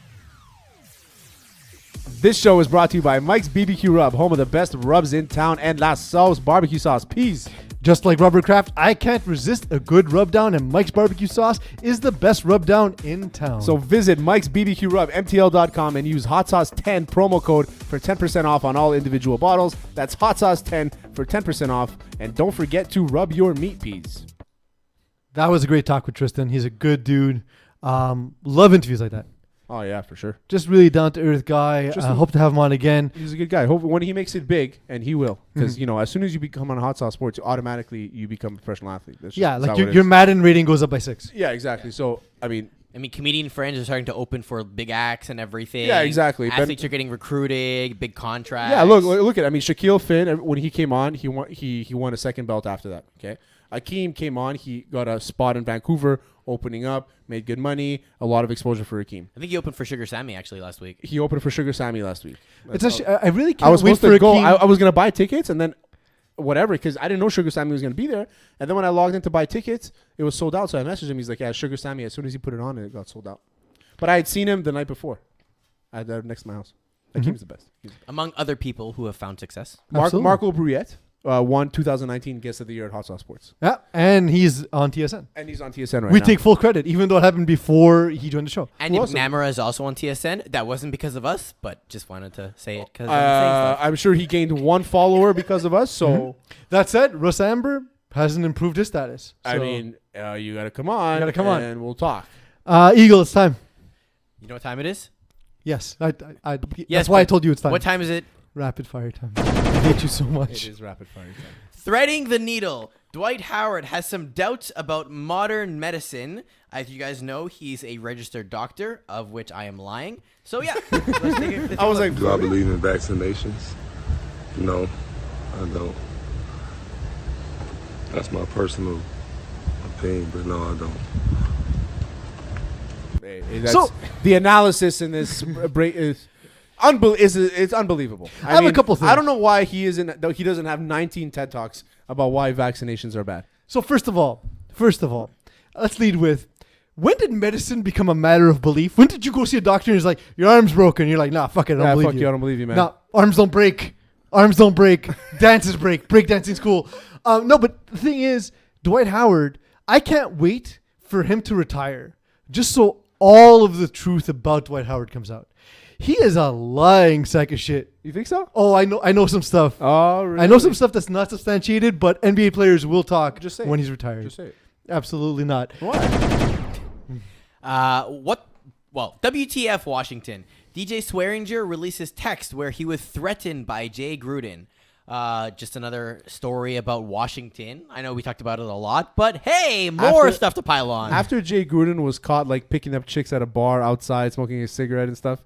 S2: This show is brought to you by Mike's BBQ Rub, home of the best rubs in town, and La Sauce barbecue sauce. Peace.
S1: Just like Rubbercraft, I can't resist a good rub down, and Mike's barbecue sauce is the best rub down in town.
S2: So visit Mike's BBQ Rub, MTL.com, and use Hot Sauce 10 promo code for 10% off on all individual bottles. That's Hot Sauce 10 for 10% off. And don't forget to rub your meat peas.
S1: That was a great talk with Tristan. He's a good dude. Love interviews like that.
S2: Oh, yeah, for sure.
S1: Just really down-to-earth guy. Hope to have him on again.
S2: He's a good guy. Hope when he makes it big, and he will. Because, as soon as you become on Hot Sauce Sports, automatically you become a professional athlete.
S1: Your Madden rating goes up by 6.
S2: Yeah, exactly. So, I mean,
S3: comedian friends are starting to open for big acts and everything.
S2: Yeah, exactly.
S3: Athletes are getting recruited, big contracts.
S2: Yeah, look at. Shaquille Finn, when he came on, he won a second belt after that. Okay, Akeem came on, he got a spot in Vancouver, opening up, made good money, a lot of exposure for Hakeem.
S3: I think he opened for Sugar Sammy actually last week.
S2: He opened for Sugar Sammy last week.
S1: It's actually, I really can't
S2: I was
S1: wait
S2: supposed
S1: for
S2: to go.
S1: Hakeem.
S2: I was gonna buy tickets and then whatever because I didn't know Sugar Sammy was gonna be there. And then when I logged in to buy tickets, it was sold out. So I messaged him. He's like, "Yeah, Sugar Sammy." As soon as he put it on, it got sold out. But I had seen him the night before, next to my house. Hakeem's the best.
S3: Among other people who have found success.
S1: Absolutely.
S2: Marco Bruyette won 2019 Guest of the Year at Hot Sauce Sports.
S1: Yeah, and he's on TSN.
S2: And he's on TSN right
S1: We
S2: now.
S1: take full credit, even though it happened before he joined the show.
S3: And
S2: Who else?
S3: McNamara is also on TSN. That wasn't because of us, but just wanted to say it because I'm saying stuff.
S2: I'm sure he gained one follower because of us. So
S1: That said, Russ Amber hasn't improved his status.
S2: I
S1: So,
S2: mean, you gotta come on.
S1: You gotta come on.
S2: and we'll talk.
S1: Eagle, it's time.
S3: You know what time it is?
S1: Yes,
S3: Yes,
S1: that's why I
S3: but
S1: told you it's time.
S3: What time is it?
S1: Rapid fire time. I hate you so much.
S2: It is rapid fire time.
S3: Threading the needle. Dwight Howard has some doubts about modern medicine. As you guys know, he's a registered doctor, of which I am lying. So yeah, let's take a
S2: I was like,
S8: Do I believe in vaccinations? No, I don't. That's my personal opinion, but no, I don't.
S2: so the analysis in this break is it's unbelievable.
S1: I have a couple things.
S2: I don't know why he doesn't have 19 TED Talks about why vaccinations are bad.
S1: So first of all, let's lead with, when did medicine become a matter of belief? When did you go see a doctor and he's like, your arm's broken? You're like, nah, fuck it, I don't believe
S2: fuck you, I don't believe you, man.
S1: Nah, arms don't break. Dances break. Break dancing's cool. No, but the thing is, Dwight Howard, I can't wait for him to retire just so all of the truth about Dwight Howard comes out. He is a lying sack of shit.
S2: You think so?
S1: Oh, I know some stuff.
S2: Oh, really?
S1: I know some stuff that's not substantiated, but NBA players will talk
S2: Just say
S1: when
S2: it.
S1: he's retired.
S2: Just say it.
S1: Absolutely not.
S2: Why?
S3: WTF Washington. DJ Swearinger releases text where he was threatened by Jay Gruden. Just another story about Washington. I know we talked about it a lot, but hey, more stuff to pile on.
S2: After Jay Gruden was caught like picking up chicks at a bar outside, smoking a cigarette and stuff,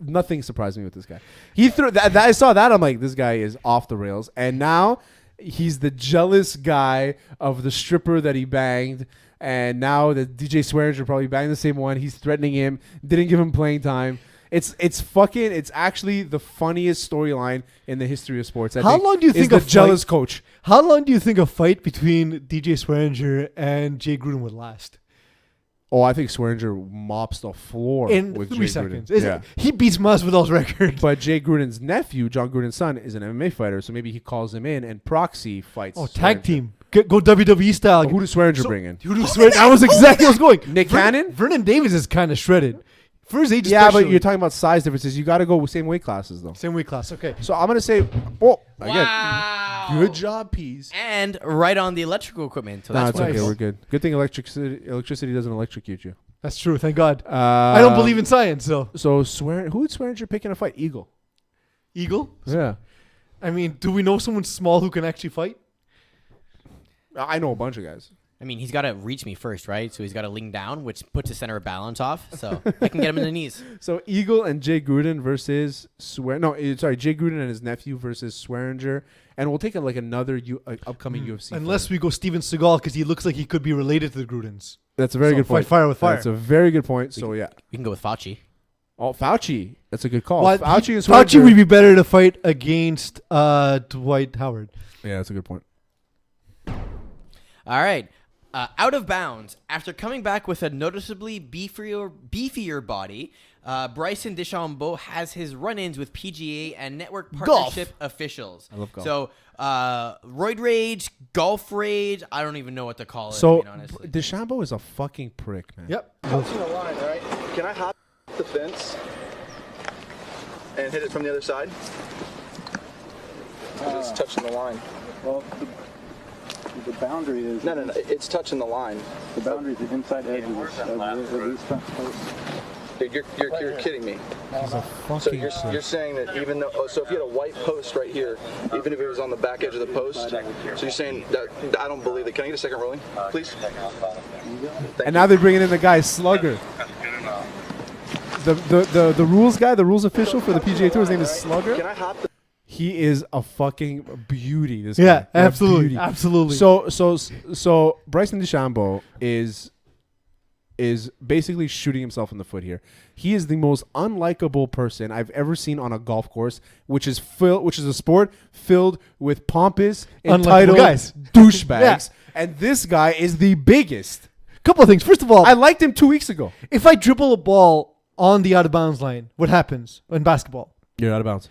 S2: nothing surprised me with this guy. He threw that. I saw that. I'm like, this guy is off the rails. And now he's the jealous guy of the stripper that he banged. And now the DJ Swearinger probably banged the same one. He's threatening him. Didn't give him playing time. It's actually the funniest storyline in the history of sports.
S1: How long do you think
S2: a jealous coach?
S1: How long do you think a fight between DJ Swearinger and Jay Gruden would last?
S2: Oh, I think Swearinger mops the floor
S1: In
S2: with
S1: 3
S2: Jay
S1: seconds.
S2: Gruden.
S1: He beats Masvidal's record.
S2: But Jay Gruden's nephew, John Gruden's son, is an MMA fighter, so maybe he calls him in and proxy fights.
S1: Oh, tag
S2: Swearinger.
S1: team. Go WWE style.
S2: Who does Swearinger bring in?
S1: Who does Swearinger? That was exactly what I was going.
S2: Nick Cannon?
S1: Vernon Davis is kind of shredded. For his age,
S2: Yeah,
S1: especially.
S2: but you're talking about size differences. You got to go with same weight classes, though.
S1: Same weight class. Okay.
S2: So I'm gonna say, again,
S3: Wow.
S2: good job, Peas.
S3: And right on the electrical equipment. So
S2: No,
S3: that's
S2: it's
S3: what
S2: okay.
S1: nice.
S2: We're good. Good thing electricity doesn't electrocute you.
S1: That's true. Thank God. I don't believe in science, so.
S2: So who would Swearinger pick in a fight? Eagle.
S1: Eagle?
S2: Yeah,
S1: I mean, do we know someone small who can actually fight?
S2: I know a bunch of guys.
S3: I mean, he's got to reach me first, right? So he's got to lean down, which puts his center of balance off. So I can get him in the knees.
S2: So Eagle and Jay Gruden versus Jay Gruden and his nephew versus Swearinger, and we'll take another upcoming UFC.
S1: Unless
S2: fight.
S1: we go Steven Seagal, because he looks like he could be related to the Grudens.
S2: That's a very
S1: So
S2: good point.
S1: fight fire with fire.
S2: That's a very good point. So yeah,
S3: We can go with Fauci.
S2: oh Fauci, that's a good call.
S1: Well,
S2: Fauci and
S1: Fauci
S2: Swearinger.
S1: would be better to fight against Dwight Howard.
S2: Yeah, that's a good point.
S3: All right. Out of bounds. After coming back with a noticeably beefier body, Bryson DeChambeau has his run-ins with PGA and network partnership officials.
S2: I love golf.
S3: So, roid rage, golf rage, I don't even know what to call it,
S2: So
S3: I mean, honestly.
S2: DeChambeau is a fucking prick, man.
S1: Yep.
S9: Touching the line, all right? Can I hop the fence and hit it from the other side? It's touching the line.
S10: Well, the boundary is...
S9: No, it's touching the line.
S10: The boundary is the inside edge of these fence posts.
S9: Dude, you're kidding me.
S2: He's a
S9: So
S2: fucking
S9: you're
S2: prick.
S9: saying that even though, so if you had a white post right here, even if it was on the back edge of the post, so you're saying that I don't believe that. Can I get a second rolling, please?
S2: And now they're bringing in the guy Slugger. The rules guy, the rules official for the PGA Tour, his name is Slugger.
S9: Can I hop the...
S2: He is a fucking beauty. This
S1: Yeah,
S2: guy. A
S1: absolutely.
S2: beauty.
S1: Absolutely.
S2: So Bryson DeChambeau is is basically shooting himself in the foot here. He is the most unlikable person I've ever seen on a golf course, which is a sport filled with pompous, entitled
S1: guys.
S2: douchebags.
S1: Yeah.
S2: And this guy is the biggest.
S1: Couple of things. First of all,
S2: I liked him 2 weeks ago.
S1: if I dribble a ball on the out of bounds line, what happens in basketball?
S2: You're out of bounds.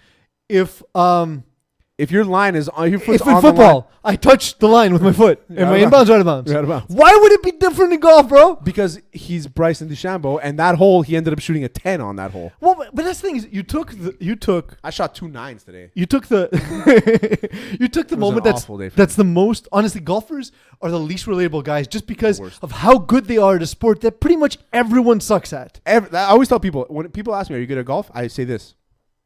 S1: If
S2: your line is on your foot's
S1: if in
S2: on the line,
S1: football I touch the line with my foot and
S2: out
S1: my
S2: of
S1: inbounds are out of bounds.
S2: You're out of bounds.
S1: Why would it be different in golf, bro?
S2: Because he's Bryson DeChambeau, and that hole he ended up shooting a 10 on that hole.
S1: Well, but that's the thing is
S2: I shot 2 9s today.
S1: you took the moment
S2: an awful day for
S1: that's the most honestly, golfers are the least relatable guys just because
S2: Worst.
S1: of how good they are at a sport that pretty much everyone sucks at.
S2: I always tell people, when people ask me, are you good at golf? I say this.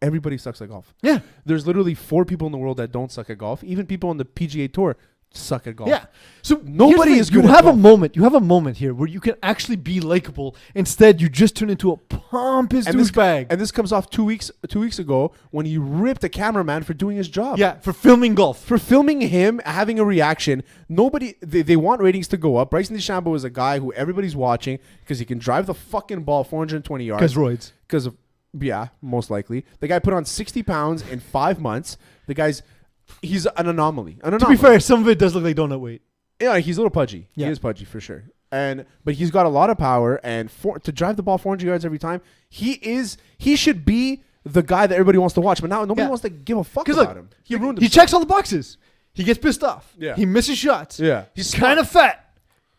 S2: Everybody sucks at golf.
S1: Yeah.
S2: There's literally 4 people in the world that don't suck at golf. Even people on the PGA Tour suck at golf.
S1: Yeah. So
S2: Nobody
S1: here's
S2: is
S1: the thing,
S2: good
S1: You
S2: at
S1: have a
S2: golf.
S1: moment. You have a moment here where you can actually be likable. Instead, you just turn into a pompous douchebag.
S2: And this comes off 2 weeks ago when he ripped a cameraman for doing his job.
S1: Yeah, for filming golf.
S2: For filming him having a reaction. They want ratings to go up. Bryson DeChambeau is a guy who everybody's watching because he can drive the fucking ball 420 yards.
S1: Because roids.
S2: Because of, yeah, most likely. The guy put on 60 pounds in 5 months. He's an anomaly.
S1: To be fair, some of it does look like donut weight.
S2: Yeah, he's a little pudgy.
S1: Yeah.
S2: He is pudgy for sure. But he's got a lot of power, and to drive the ball 400 yards every time, he should be the guy that everybody wants to watch. But now nobody wants to give a fuck about him. He ruined
S1: He
S2: himself.
S1: checks all the boxes. He gets pissed off.
S2: Yeah.
S1: He misses shots.
S2: Yeah.
S1: He's kind of fat.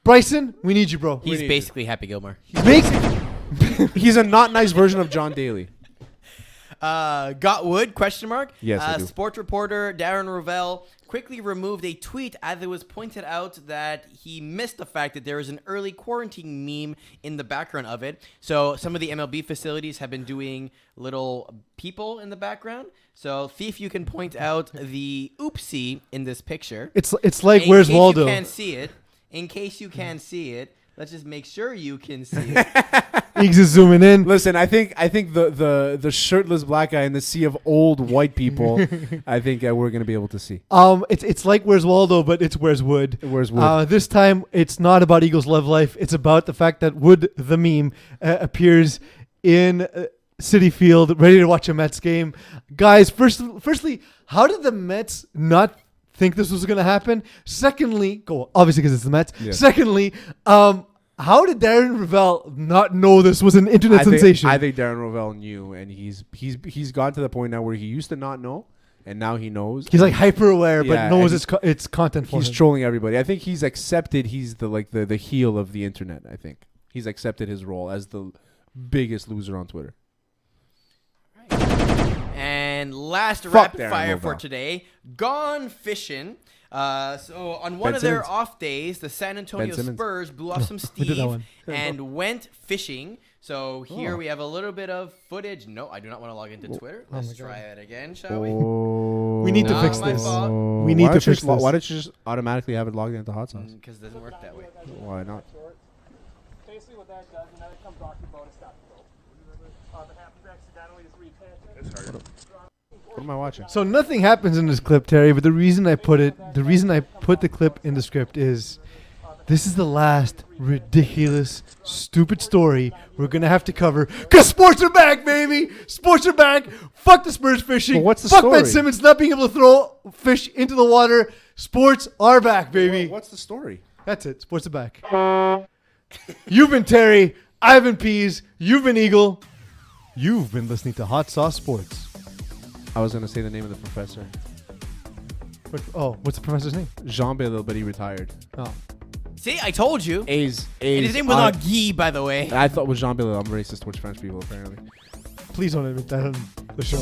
S1: Bryson, we need you, bro.
S3: He's basically Happy Gilmore.
S2: He's a not nice version of John Daly.
S3: Got Wood? Question mark.
S2: Yes, I do.
S3: Sports reporter Darren Rovell quickly removed a tweet as it was pointed out that he missed the fact that there is an early quarantine meme in the background of it. So some of the MLB facilities have been doing little people in the background. So see if you can point out the oopsie in this picture.
S1: It's like Where's Waldo?
S3: In case you can't see it, let's just make sure you can see it.
S1: He's just zooming in.
S2: Listen, I think the shirtless black guy in the sea of old white people, I think we're gonna be able to see.
S1: It's like Where's Waldo, but it's Where's Wood.
S2: Where's Wood?
S1: This time, it's not about Eagles' love life. It's about the fact that Wood, the meme, appears in Citi Field, ready to watch a Mets game. Guys, firstly, how did the Mets not think this was going to happen? Secondly, obviously because it's the Mets.
S2: Yeah.
S1: Secondly, how did Darren Rovell not know this was an internet sensation?
S2: I think Darren Rovell knew, and he's gotten to the point now where he used to not know, and now he knows.
S1: He's like hyper aware,
S2: Yeah,
S1: but knows
S2: and
S1: it's content for
S2: He's
S1: him.
S2: trolling everybody. I think he's accepted. He's the heel of the internet. I think he's accepted his role as the biggest loser on Twitter.
S3: And last
S2: Fuck
S3: rapid
S2: Darren
S3: fire for
S2: Rovell.
S3: today. Gone fishing. So on one
S2: Ben
S3: of their
S2: Simmons.
S3: off days, the San Antonio
S2: Ben Simmons.
S3: Spurs blew off some
S1: We did that
S3: steam
S1: one.
S3: and went fishing. So here we have a little bit of footage. No, I do not want to log into Twitter. Let's try it again, shall we?
S1: We need to
S3: Not
S1: fix
S3: my
S1: this.
S3: fault.
S1: We need to fix this.
S2: Why don't you just automatically have it logged into hot sauce?
S3: Because it doesn't work that way.
S2: Why not?
S10: Basically what that does, and then it comes off your boat, it stops the boat. If it happens accidentally, just reattach it.
S2: What am I watching?
S1: So nothing happens in this clip, Terry. But the reason I put the clip in the script is, this is the last ridiculous, stupid story we're gonna have to cover. Cause sports are back, baby. Sports are back. Fuck the Spurs fishing.
S2: But what's the
S1: Fuck Ben
S2: story?
S1: Simmons not being able to throw fish into the water. Sports are back, baby.
S2: What's the story?
S1: That's it. Sports are back. You've been Terry. I've been Peas. You've been Eagle. You've been listening to Hot Sauce Sports.
S2: I was gonna say the name of the professor,
S1: What's the professor's name?
S2: Jean Bellil, but he retired.
S1: Oh.
S3: See, I told you.
S2: A's.
S3: And his name was not Guy, by the way.
S2: I thought it was Jean Bellil. I'm racist towards French people, apparently.
S1: Please don't admit that on the show.